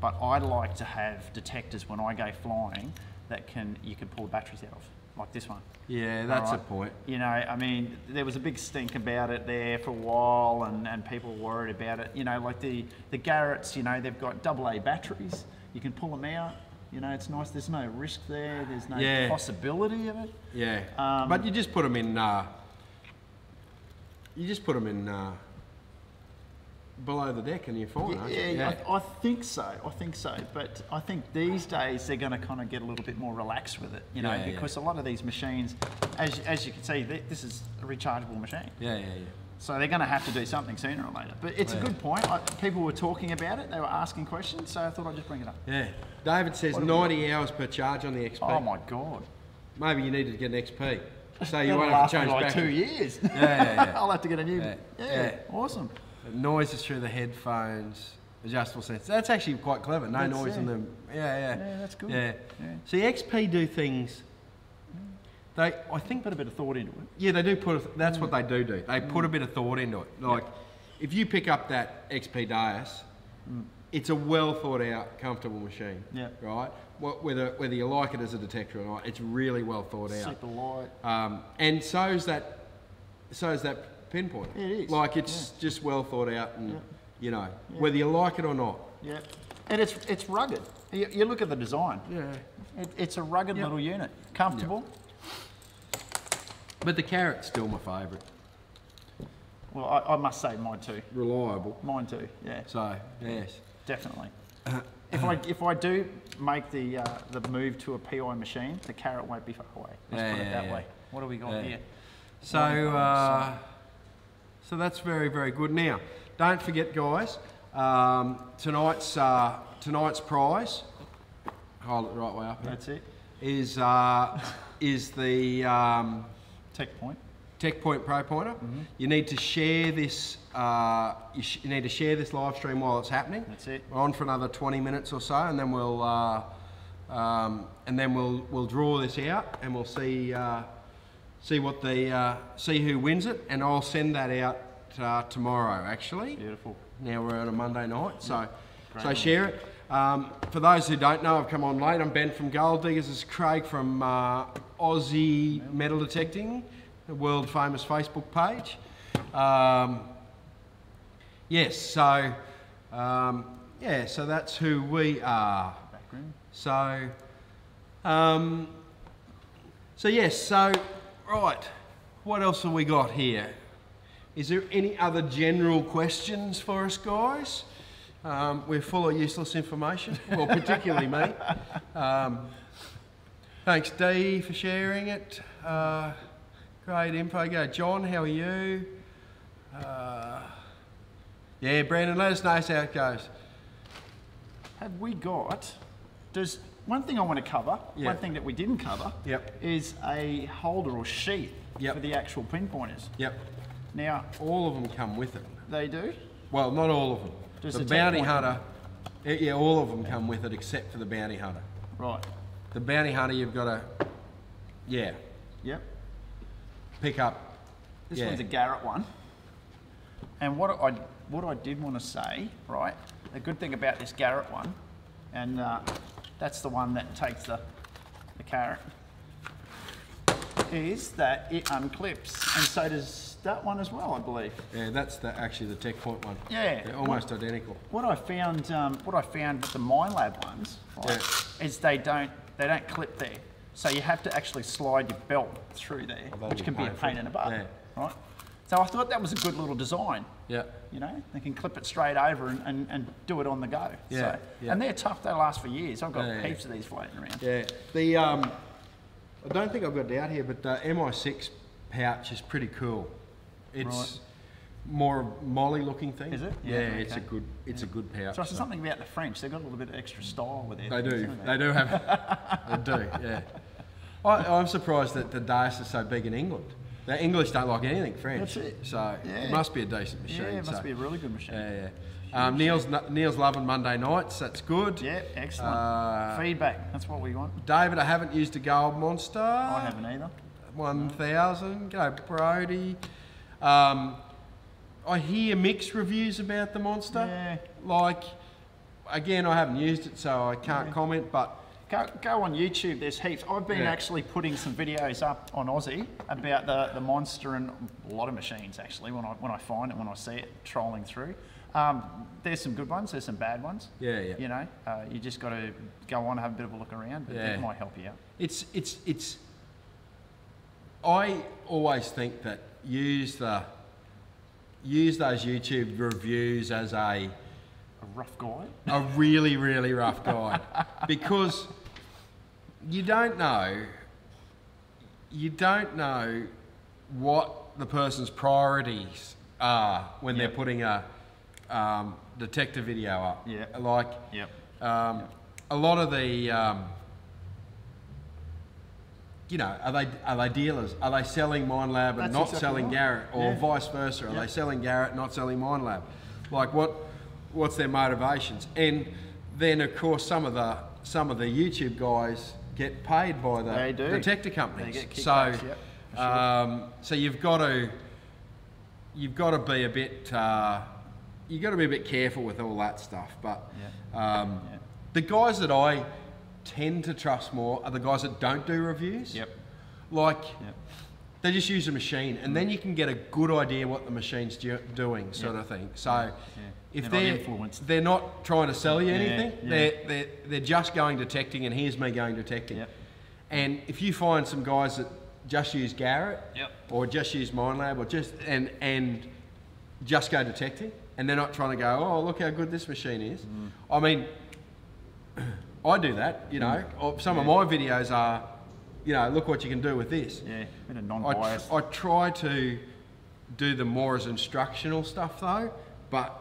But I like to have detectors when I go flying that you can pull the batteries out of, like this one. yeah, that's Alright. a point. You know, I mean, there was a big stink about it there for a while, and people were worried about it. You know, like the Garretts, you know, they've got AA batteries. You can pull them out. You know, it's nice. There's no risk there. There's no Yeah. possibility of it. Yeah, but you just put them in. Below the deck, and you're fine. aren't you? Yeah, I think so. I think so. But I think these days they're going to kind of get a little bit more relaxed with it. You know, Yeah, yeah. because a lot of these machines, as you can see, this is a rechargeable machine. Yeah. So they're going to have to do something sooner or later. But it's a good point. People were talking about it. They were asking questions, so I thought I'd just bring it up. Yeah. David says 90 hours per charge on the XP. Oh my God. Maybe you needed to get an XP, so you That'll won't have last to change me like back. 2 years. Yeah. I'll have to get a new. Yeah. Yeah. Yeah. Awesome. Noises through the headphones, adjustable sense. That's actually quite clever. No That's noise it. in them. Yeah. Yeah, that's good. Yeah. Yeah. See, XP do things. I think Put a bit of thought into it. Yeah, they do that's what they do. They put a bit of thought into it. Like, if you pick up that XP Dais, it's a well thought out, comfortable machine. Yeah. Right? Whether you like it as a detector or not, it's really well thought out. Super light. And so's that pinpointer. It is. Like, it's just well thought out, and you know, whether you like it or not. Yeah. And it's rugged. You look at the design. Yeah. It's a rugged little unit. Comfortable. But the Carrot's still my favourite. Well, I must say mine too. Reliable. Mine too. Yeah. So yes. Definitely. If I do make the move to a PI machine, the Carrot won't be far away. Let's put it that way. What do we got here? So that's very, very good. Now, don't forget, guys, tonight's prize. Hold it the right way up here. That's it. Is the TechPoint. Pro Pointer. You need to share this. You need to share this live stream while it's happening. That's it. We're on for another 20 minutes or so, and then we'll draw this out, and we'll see who wins it, and I'll send that out tomorrow. Actually. Beautiful. Now we're on a Monday night, so share it. For those who don't know, I've come on late. I'm Ben from Gold Diggers. This is Craig from Aussie Metal Detecting, the world famous Facebook page. Yes, so, yeah, so that's who we are. Background. So, so yes, so, right, what else have we got here? Is there any other general questions for us, guys? We're full of useless information, well, particularly me. Thanks, Dee, for sharing it. Great info. Go, John, how are you? Yeah, Brandon, let us know how it goes. Have we got, does, one thing I want to cover, Yeah. one thing that we didn't cover, Yep. is a holder or sheath Yep. for the actual pinpointers. Yep, Now, all of them come with it. they do? Well, not all of them. Just The the tech bounty point. hunter, yeah, all of them come with it except for the bounty hunter. Right. The bounty hunter, you've got to, yeah, Yep. pick up. This Yeah. one's a Garrett one. And what I did want to say, right, the good thing about this Garrett one, and that's the one that takes the carrot, is that it unclips. And so does that one as well, I believe. Yeah, that's actually the Tech Point one. Yeah. They're almost identical. What I found with the Minelab ones, right, is they don't clip there. So you have to actually slide your belt through there, that'll which be can be a painful. pain in the butt, Yeah. right? So I thought that was a good little design. Yeah. You know, they can clip it straight over and do it on the go. Yeah, So, yeah. And they're tough, they last for years. I've got Yeah, yeah. heaps of these floating around. Yeah. The I don't think I've got it out here, but the MI6 pouch is pretty cool. It's Right. more a molly looking thing. Is it? Yeah, Yeah, it's a okay. good a good pouch. So it's something about the French, they've got a little bit of extra style with it. They do. They do have. They do. Yeah. I'm surprised that the Deus is so big in England. The English don't like anything French. That's it. So Yeah. it must be a decent machine. Yeah, it must so. be a really good machine. Yeah, yeah. Neil's loving Monday nights. That's good. Yeah, excellent. Feedback, that's what we want. David, I haven't used a Gold Monster. I haven't either. 1000. Go Brody. I hear mixed reviews about the Monster. Yeah. Like, again, I haven't used it, so I can't comment. But Go on YouTube, there's heaps. I've been Yeah. actually putting some videos up on Aussie about the Monster and a lot of machines actually when I find it, when I see it trolling through. There's some good ones, there's some bad ones. Yeah, yeah. You know, you just got to go on and have a bit of a look around, but Yeah. it might help you out. it's. I always think that use those YouTube reviews as a A rough guide. really, really rough guide because you don't know what the person's priorities are when they're Yep. putting a detector video up. Yeah. Like Yep. a lot of the you know, are they dealers? Are they selling Minelab and That's not exactly selling right. Garrett, or Yeah. vice versa? Are Yeah. they selling Garrett, not selling Minelab? Like what's their motivations? And then of course some of the YouTube guys get paid by the They do. detector companies. They get So kickbacks, yep, for sure. so you've got to be a bit careful with all that stuff. But Yeah. the guys that I tend to trust more are the guys that don't do reviews. Yep. Like Yep. they just use a machine, and then you can get a good idea what the machine's doing, sort of thing. So if They're not influenced. they're not trying to sell you anything, yeah. they're just going detecting, and here's me going detecting. Yep. And if you find some guys that just use Garrett, Yep. or just use Minelab, or just and just go detecting, and they're not trying to go, oh, look how good this machine is. I mean, I do that, you know. Or some of my videos are, you know, look what you can do with this. Yeah, a bit of non-biased. I try to do them more as instructional stuff though, but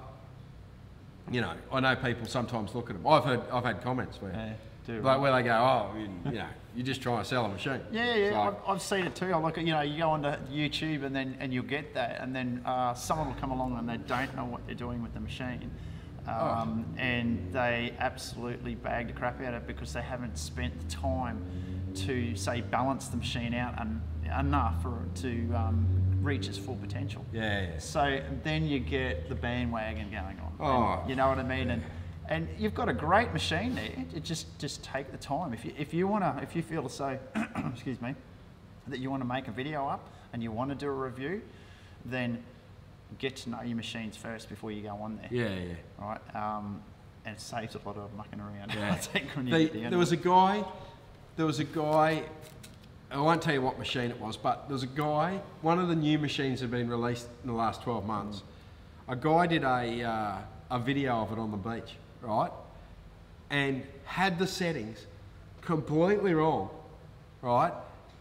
you know, I know people sometimes look at them. I've had comments where where they go, oh, you know, you're just trying to sell a machine. Yeah, yeah, So, I've seen it too. I look at, you know, you go onto YouTube and you'll get that, and then someone will come along and they don't know what they're doing with the machine, and they absolutely bag the crap out of it because they haven't spent the time to say balance the machine out enough for it to reach its full potential. yeah. So then you get the bandwagon going on. Oh. And you know what I mean? And you've got a great machine there. It just take the time. If you feel so, excuse me, that you want to make a video up and you want to do a review, then get to know your machines first before you go on there. Yeah, yeah. Right? And it saves a lot of mucking around. Yeah. I think when you get the end there was a guy, I won't tell you what machine it was, but there was a guy, one of the new machines had been released in the last 12 months. A guy did a video of it on the beach, right? And had the settings completely wrong, right?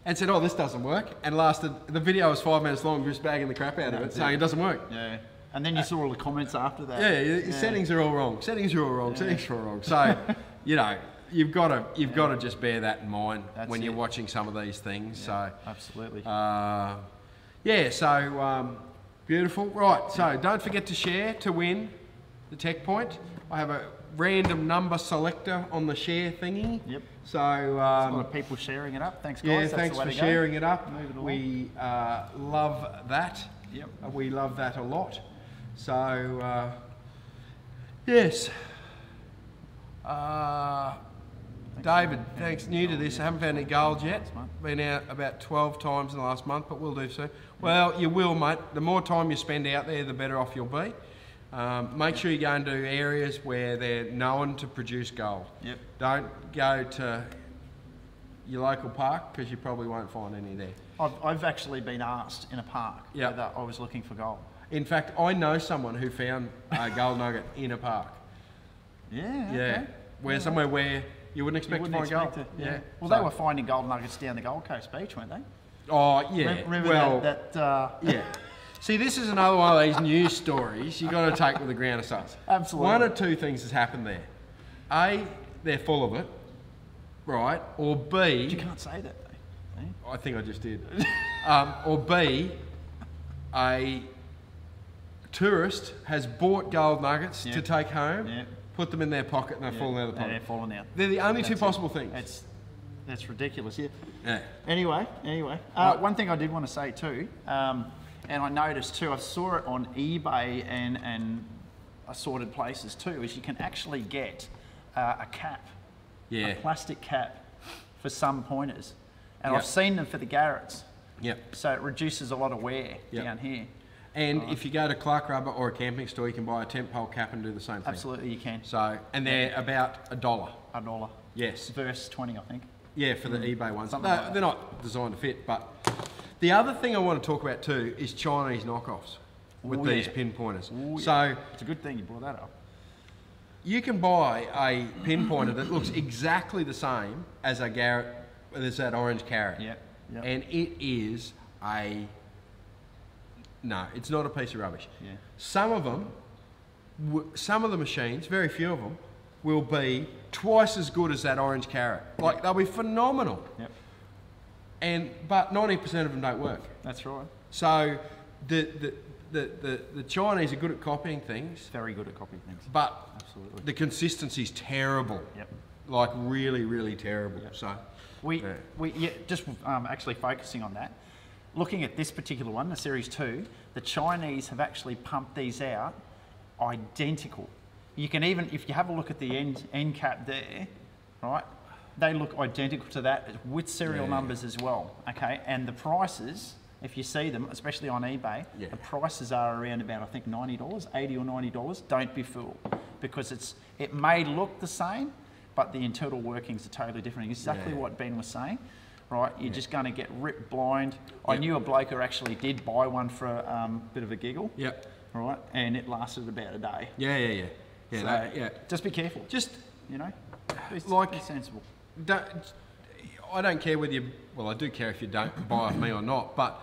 And said, oh, this doesn't work. And the video was 5 minutes long, just bagging the crap out of it, saying it doesn't work. Yeah. And then you saw all the comments after that. Yeah, your settings are all wrong. Settings are all wrong. Settings are all wrong. So, you know, you've got to just bear that in mind when you're watching some of these things. Yeah, so absolutely. Beautiful. Right. So don't forget to share to win the Tech Point. I have a random number selector on the share thingy. Yep. So a lot of people sharing it up. Thanks, guys. yeah, That's thanks the way for to go. sharing it up. Move it along. We love that. Yep. We love that a lot. So yes. David, thanks. New to this. I haven't found any gold yet. Been out about 12 times in the last month, but we'll do soon. Well, you will, mate. The more time you spend out there, the better off you'll be. Make sure you go into areas where they're known to produce gold. Yep. Don't go to your local park because you probably won't find any there. I've actually been asked in a park whether I was looking for gold. In fact, I know someone who found a gold nugget in a park. Yeah. Yeah. Okay. Somewhere where you wouldn't expect to find gold. Yeah. Well, So- they were finding gold nuggets down the Gold Coast beach, weren't they? Oh, yeah. Remember well, that yeah. See, this is another one of these news stories you got to take with a grain of salt. Absolutely. One of two things has happened there. A, they're full of it, right? Or B, You can't say that, though. eh? I think I just did. Or B, a tourist has bought gold nuggets to take home, put them in their pocket, and they're falling out of the And they're pocket. falling out. They're the only two That's possible it. things. That's ridiculous. Yeah. Yeah. Anyway, one thing I did want to say too, and I noticed too, I saw it on eBay and assorted places too, is you can actually get a cap, a plastic cap for some pointers, and I've seen them for the Garretts. Yep. So it reduces a lot of wear down here. And if you go to Clark Rubber or a camping store, you can buy a tent pole cap and do the same thing. Absolutely, you can. So, and they're about $1. $1. Yes. Versus 20, I think. Yeah, for the eBay ones. Something like that. They're not designed to fit, but the other thing I want to talk about too is Chinese knockoffs with these pinpointers. So it's a good thing you brought that up. you can buy a pinpointer that looks exactly the same as a Garrett, there's that orange carrot. Yeah. And it is no, it's not a piece of rubbish. Yeah. Some of them, some of the machines, very few of them, will be twice as good as that orange carrot. Like they'll be phenomenal. Yep. But 90% of them don't work. That's right. So the Chinese are good at copying things, Very good at copying things. but Absolutely. the consistency's terrible. Yep. Like really, really terrible. Yep. So Just actually focusing on that, looking at this particular one, the Series 2, the Chinese have actually pumped these out identical. You can even, if you have a look at the end cap there, right, they look identical to that with serial numbers as well, okay? And the prices, if you see them, especially on eBay, the prices are around about, I think, $90, $80 or $90. Don't be fooled, because it may look the same, but the internal workings are totally different. Exactly what Ben was saying, right? You're just going to get ripped blind. I knew a bloke who actually did buy one for a bit of a giggle. Yep. Right, and it lasted about a day. Yeah. So just be careful. Just be sensible. I don't care whether you. Well, I do care if you don't buy off me or not, but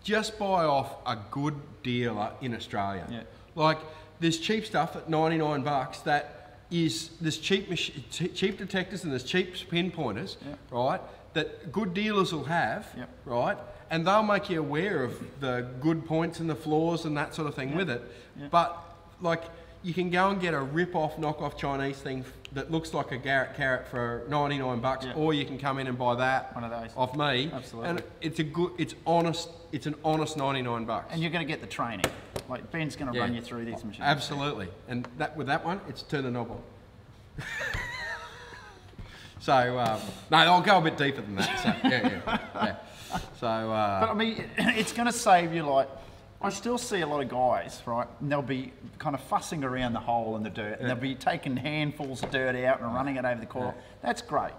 just buy off a good dealer in Australia. Yeah. Like there's cheap stuff at $99 that is there's cheap detectors and there's cheap pinpointers, right? That good dealers will have, right? And they'll make you aware of the good points and the flaws and that sort of thing with it. But like you can go and get a rip-off, knock-off Chinese thing that looks like a Garrett carrot for $99, or you can come in and buy that one of those off me. Absolutely. And it's an honest $99. And you're going to get the training. Like Ben's going to run you through these machines. Absolutely. And with that one, it's turn the knob on. So no, I'll go a bit deeper than that. So, yeah. So, but I mean, it's going to save you like I still see a lot of guys, right, and they'll be kind of fussing around the hole in the dirt, and they'll be taking handfuls of dirt out and running it over the coil. That's great,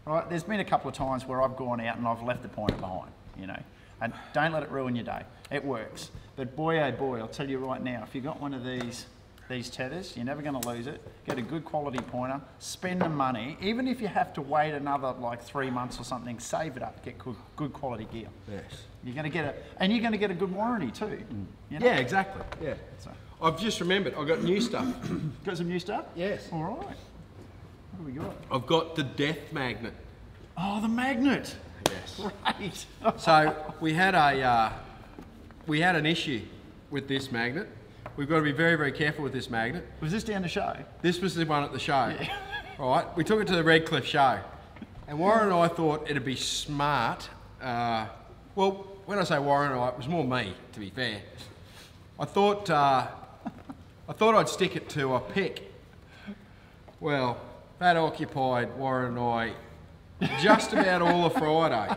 right? There's been a couple of times where I've gone out and I've left the pointer behind, you know, and don't let it ruin your day. It works. But boy, oh boy, I'll tell you right now, if you've got one of these tethers, you're never going to lose it. Get a good quality pointer, spend the money, even if you have to wait another like 3 months or something, save it up, get good quality gear. Yes. You're going to get and you're going to get a good warranty too. You know? Yeah, exactly. Yeah. So, I've just remembered, I've got new stuff. got some new stuff? Yes. All right. What have we got? I've got the Death Magnet. Oh, the magnet. Yes. Right. So we had an issue with this magnet. We've got to be very, very careful with this magnet. Was this down the show? This was the one at the show. Yeah. All right, we took it to the Redcliffe show. And Warren and I thought it'd be smart. Well, when I say Warren and I, it was more me, to be fair. I thought I'd stick it to a pick. Well, that occupied Warren and I just about all of Friday.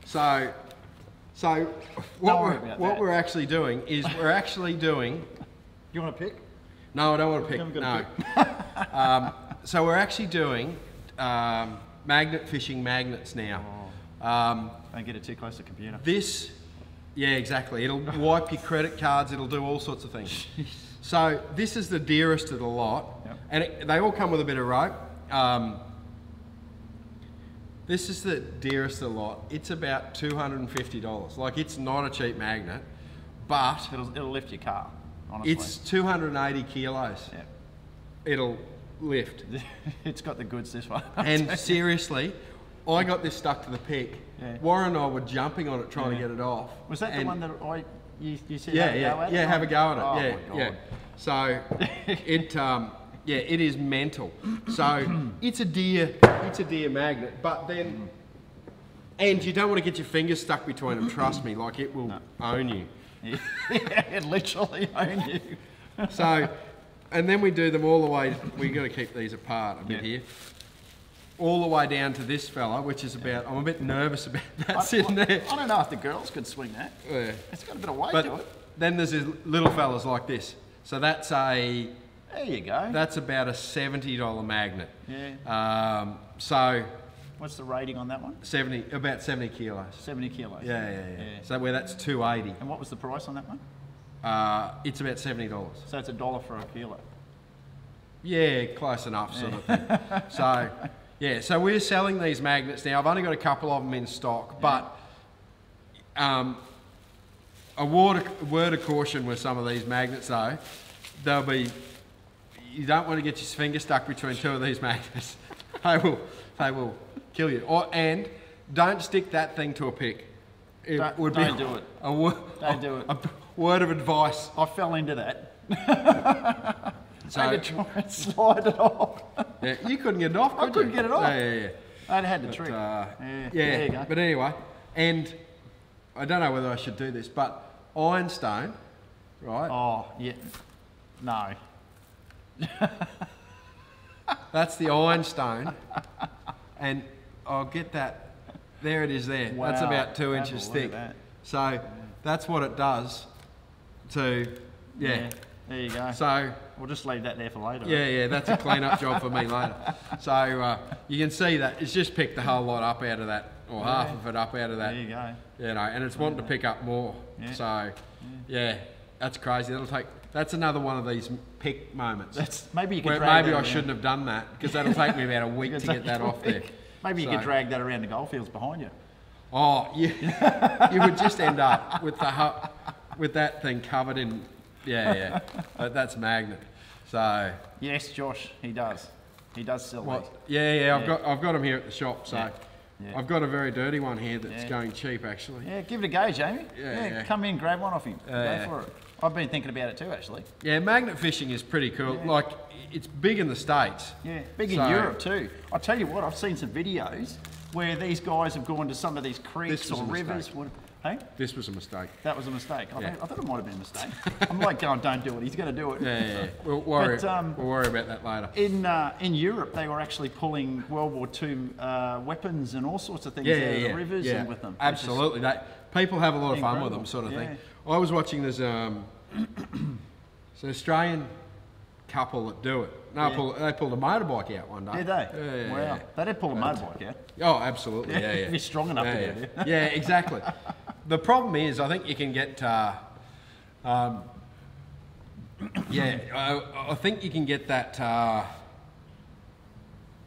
So what we're actually doing is You want to pick? No, I don't want to pick. No. So we're actually doing magnet fishing magnets now. Don't get it too close to the computer. Yeah, exactly. It'll wipe your credit cards. It'll do all sorts of things. So this is the dearest of the lot, and they all come with a bit of rope. This is the dearest of the lot. It's about $250. Like, it's not a cheap magnet, but It'll lift your car, honestly. it's 280 kilos. Yeah. It'll lift. It's got the goods, this one. And seriously, I got this stuck to the pick. Yeah. Warren and I were jumping on it trying to get it off. Was that the And one that you said Yeah, have a go at? have a go at it. Oh yeah, my God. yeah. So it is mental. So it's a deer magnet, but then, and you don't want to get your fingers stuck between them. Trust me, like, it will own you. Yeah, it literally owned you. So, and then we do them all the way. We've got to keep these apart a bit here. All the way down to this fella, which is about. I'm a bit nervous about that sitting there. I don't know if the girls could swing that. Yeah. It's got a bit of weight But to it. then there's these little fellas like this. So that's There you go. that's about a $70 magnet. Yeah. So What's the rating on that one? about 70 kilos. 70 kilos. Yeah. So where that's 280. And what was the price on that one? It's about $70. So it's $1 for a kilo. Yeah, close enough, sort of thing. So, yeah, so we're selling these magnets now. I've only got a couple of them in stock, but a word of caution with some of these magnets, though. You don't want to get your finger stuck between two of these magnets. They will kill you. And don't stick that thing to a pick. Don't do it. Don't do it. A word of advice. I fell into that. So, I had to try and slide it off. Yeah, you couldn't get it off, could you? I couldn't get it off. Yeah. I'd had the trick. There you go. But anyway, and I don't know whether I should do this, but ironstone, right? Oh, yeah. No. That's the ironstone, and I'll get that. There it is there. Wow. That's about 2 Have a inches look at thick. that. So that's what it does to, Yeah. There you go. So we'll just leave that there for later. yeah, that's a clean-up job for me later. So you can see that it's just picked the whole lot up out of that, or half of it up out of that. There you go. You know, and it's wanting to pick up more. Yeah. So, yeah, that's crazy. That's another one of these pick moments. Maybe you could where drag maybe that I around. shouldn't have done that, because that'll take me about a week to get that off there. Maybe you So- could drag that around the goldfields behind you. Oh, yeah. You would just end up with with that thing covered in. Yeah. But that's magnet. So. Yes, Josh, he does. He does sell these. Yeah. I've got them here at the shop. So. Yeah. I've got a very dirty one here that's Yeah. going cheap, actually. Yeah, give it a go, Jamie. Yeah. Come in, grab one off him. Yeah. Go for it. I've been thinking about it too, actually. Yeah, magnet fishing is pretty cool. Yeah. Like, it's big in the States. Yeah, big in So- Europe too. I'll tell you what, I've seen some videos where these guys have gone to some of these creeks This was or a rivers. mistake. Hey, This was a mistake. that was a mistake. I Yeah. thought it might have been a mistake. I'm like, going, don't do it. He's going to do it. Yeah. We'll worry about that later. In Europe, they were actually pulling World War II weapons and all sorts of things out of the rivers and with them. Absolutely. People have a lot of fun with incredible. them, sort of thing. Yeah. I was watching this. It's an Australian couple that do it. No, Yeah. they pulled a motorbike out one day. Did they? Yeah, Wow. yeah. They did pull a motorbike out. Oh, absolutely. Yeah, yeah. If you're strong enough to yeah, do it. yeah. Yeah, exactly. The problem is, I think you can get. I think you can get that.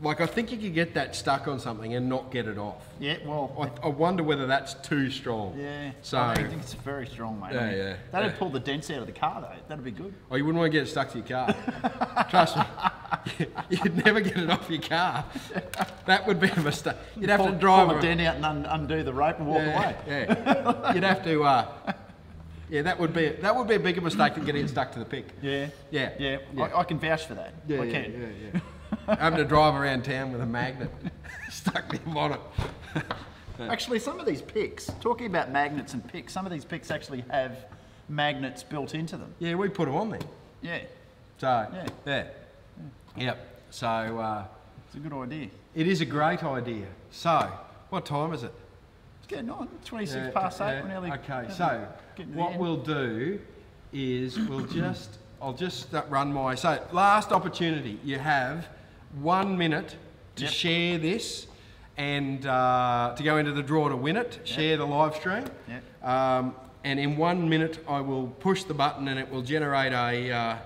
I think you can get that stuck on something and not get it off. Yeah, well, I wonder whether that's too strong. yeah. So, I think it's very strong, mate. Yeah, yeah. That'd Yeah. pull the dents out of the car, though. That'd be good. oh, you wouldn't want to get it stuck to your car. Trust me, you'd never get it off your car. That would be a mistake. You'd have to drive pull the dent out and undo the rope and walk away. Yeah, you'd have to. Yeah, that would be a bigger mistake than getting it stuck to the pick. Yeah. Yeah. Yeah. Yeah. I can vouch for that. Yeah, I yeah, can. yeah. Having to drive around town with a magnet stuck to your bonnet. Actually, some of these picks, talking about magnets and picks, some of these picks actually have magnets built into them. Yeah, we put them on there. Yeah. So Yeah. Yep. So It's a good idea. it is a great idea. So what time is it? It's getting on. 26 past 8. We're nearly Okay, so getting to the what end. we'll do is I'll just run so last opportunity. You have 1 minute to Yep. share this and to go into the draw to win it. Share the live stream. Yep. And in 1 minute, I will push the button and it will generate a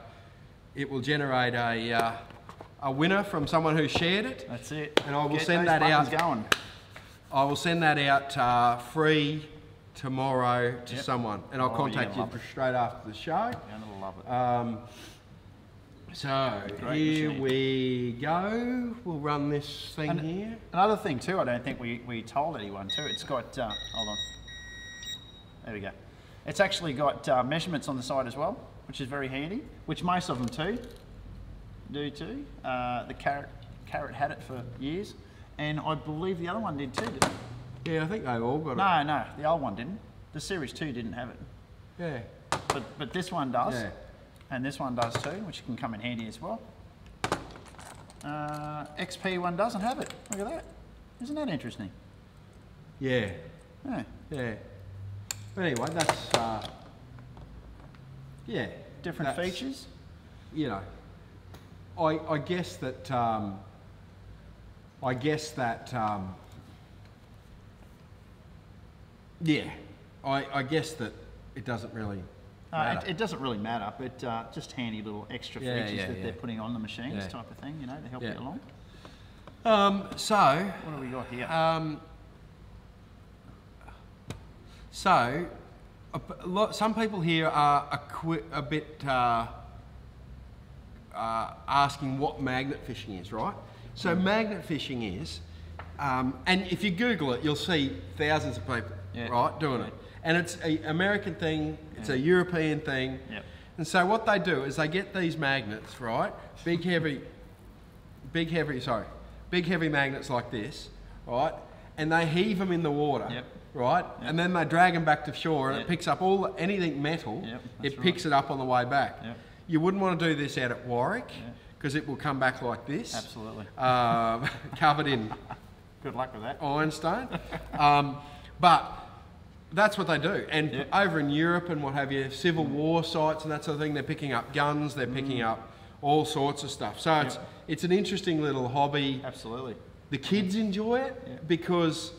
winner from someone who shared it. That's it. And I will Get send those that out. buttons going. I will send that out free tomorrow to Yep. someone, and I'll Oh, contact you're you gonna love straight after the show. You're gonna love it. So Great here machine. we go. We'll run this thing And here. Another thing too, I don't think we told anyone too. It's got hold on. There we go. It's actually got measurements on the side as well, which is very handy. Which most of them do too. The Carrot had it for years, and I believe the other one did too. Didn't it? Yeah, I think they've all got it. No, the old one didn't. The Series 2 didn't have it, Yeah. but this one does, Yeah. and this one does too, which can come in handy as well. XP one doesn't have it. Look at that. Isn't that interesting? Yeah. Yeah. Yeah. But anyway, that's yeah. Different that's- features. You know, I guess that yeah. I guess that it doesn't really matter. It doesn't really matter, but just handy little extra Yeah, features yeah, that yeah. they're putting on the machines, Yeah. type of thing. You know, to help Yeah. you along. So What do we got here? So, some people here are a bit asking what magnet fishing is, right? So magnet fishing is, and if you Google it, you'll see thousands of people, Yeah. right, doing it. And it's an American thing, it's a European thing. Yep. And so what they do is they get these magnets, right? Big heavy magnets like this, right? And they heave them in the water, Yep. right? And then they drag them back to shore, and Yep. it picks up anything metal. Yep, that's It picks it up on the way back. Yep. You wouldn't want to do this out at Warwick because it will come back like this, Absolutely. covered in Good luck with that. ironstone. But that's what they do. And Yep. over in Europe and what have you, Civil War sites and that sort of thing, they're picking up guns, they're picking up all sorts of stuff. So it's an interesting little hobby. Absolutely. The kids enjoy it because,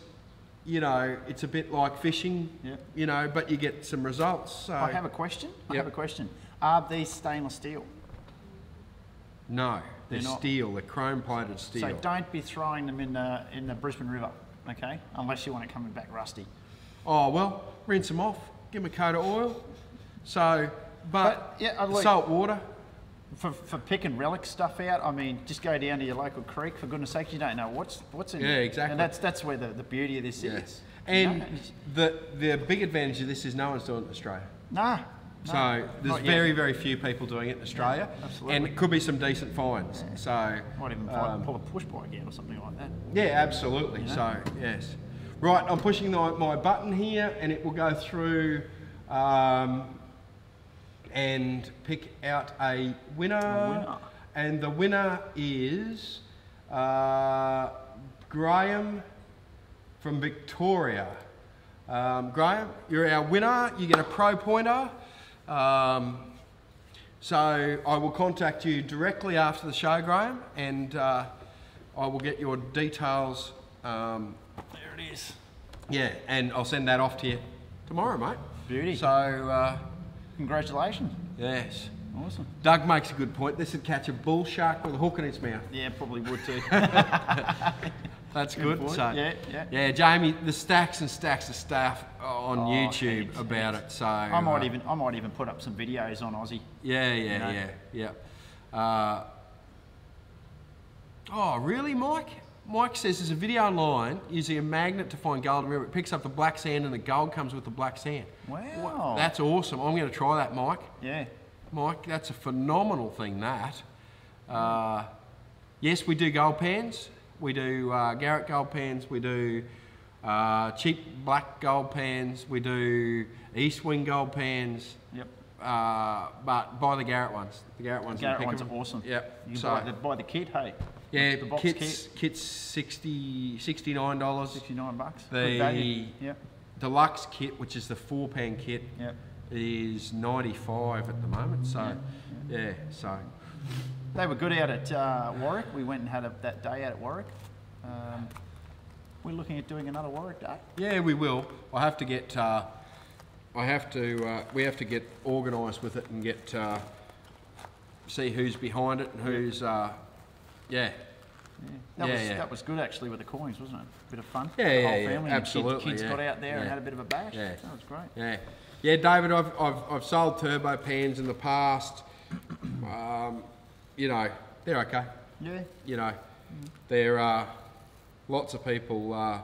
you know, it's a bit like fishing, Yep. you know, but you get some results. So I have a question. I Yep. have a question. Are these stainless steel? no, they're They're not. steel, they're chrome plated steel. So don't be throwing them in the Brisbane River, okay? Unless you want it coming back rusty. Oh, well, rinse them off, give them a coat of oil. So, but yeah, I'd like- salt water. For picking relic stuff out, I mean, just go down to your local creek. For goodness sakes, you don't know what's in Yeah, it. exactly. And that's where the beauty of this is. And You know? the big advantage of this is no one's doing it in Australia. Nah. So no, there's not yet. very, very few people doing it in Australia. absolutely. And it could be some decent fines. So, Might even pull a push bike out or something like that. yeah, absolutely. So, yes. Right, I'm pushing my button here and it will go through and pick out a winner. And the winner is Graham from Victoria. Graham, you're our winner. You get a Pro Pointer. So I will contact you directly after the show, Graham, and I will get your details. There it is. Yeah, and I'll send that off to you tomorrow, mate. Beauty. So, congratulations. yes. Awesome. Doug makes a good point. This would catch a bull shark with a hook in its mouth. Yeah, probably would too. That's good. So, yeah. Jamie, the stacks and stacks of stuff on YouTube heaps, about heaps. it. So I might even put up some videos on Aussie. Yeah. Oh, really, Mike? Mike says there's a video online using a magnet to find gold. Remember, it picks up the black sand and the gold comes with the black sand. Wow. That's awesome. I'm going to try that, Mike. Yeah. Mike, that's a phenomenal thing, that. Yes, we do gold pans. We do Garrett gold pans. We do cheap black gold pans. We do East Wing gold pans. Yep. But buy the Garrett ones. The Garrett ones. Garrett ones are awesome. Yep. You can buy the kit, hey. Yeah, the box kit's $69. $69. Good value. Yep. Deluxe kit, which is the 4-pan kit, Yep. is $95 at the moment. So, yeah. So they were good out at Warwick. We went and had that day out at Warwick. We're looking at doing another Warwick day. Yeah, we will. I have to get. We have to get organised with it and get see who's behind it and who's. That was good actually with the coins, wasn't it? Bit of fun. Yeah, the whole family. absolutely. And kids got out there and had a bit of a bash. Yeah. That was great. Yeah, David. I've sold turbo pans in the past. You know, they're okay. Yeah. You know, there are lots of people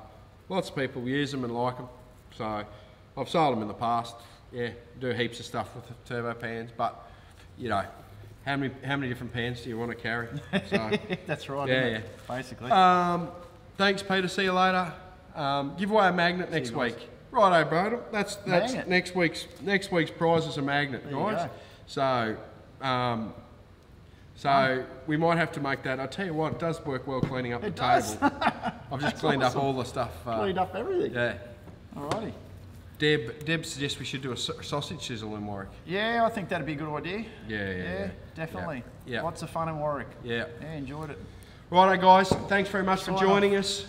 use them and like them. So I've sold them in the past. Yeah, do heaps of stuff with the turbo pans, but you know. How many different pans do you want to carry? So, that's right. Yeah. Basically. Thanks, Peter. See you later. Give away a magnet next week. Righto, bro. That's magnet. next week's prize is a magnet, guys. So, we might have to make that. I tell you what, it does work well cleaning up the table. I've just cleaned up all the stuff. Cleaned up everything. Yeah. Alrighty. Deb suggests we should do a sausage sizzle in Warwick. Yeah, I think that'd be a good idea. Yeah, definitely. Yeah. Lots of fun in Warwick. Yeah. Yeah, enjoyed it. Righto, guys. Thanks very much for joining us.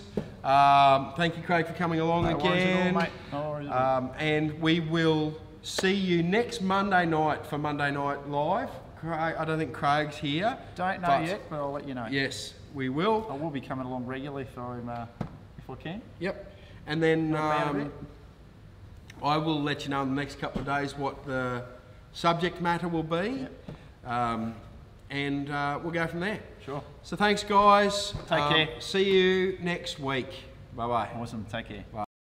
Thank you, Craig, for coming along again. No worries at all, mate. And we will see you next Monday night for Monday Night Live. Craig, I don't think Craig's here. Don't know yet, but I'll let you know. Yes, we will. I will be coming along regularly if I can. Yep. And then I will let you know in the next couple of days what the subject matter will be. Yep. And we'll go from there. Sure. So thanks, guys. Take care. See you next week. Bye-bye. Awesome. Take care. Bye.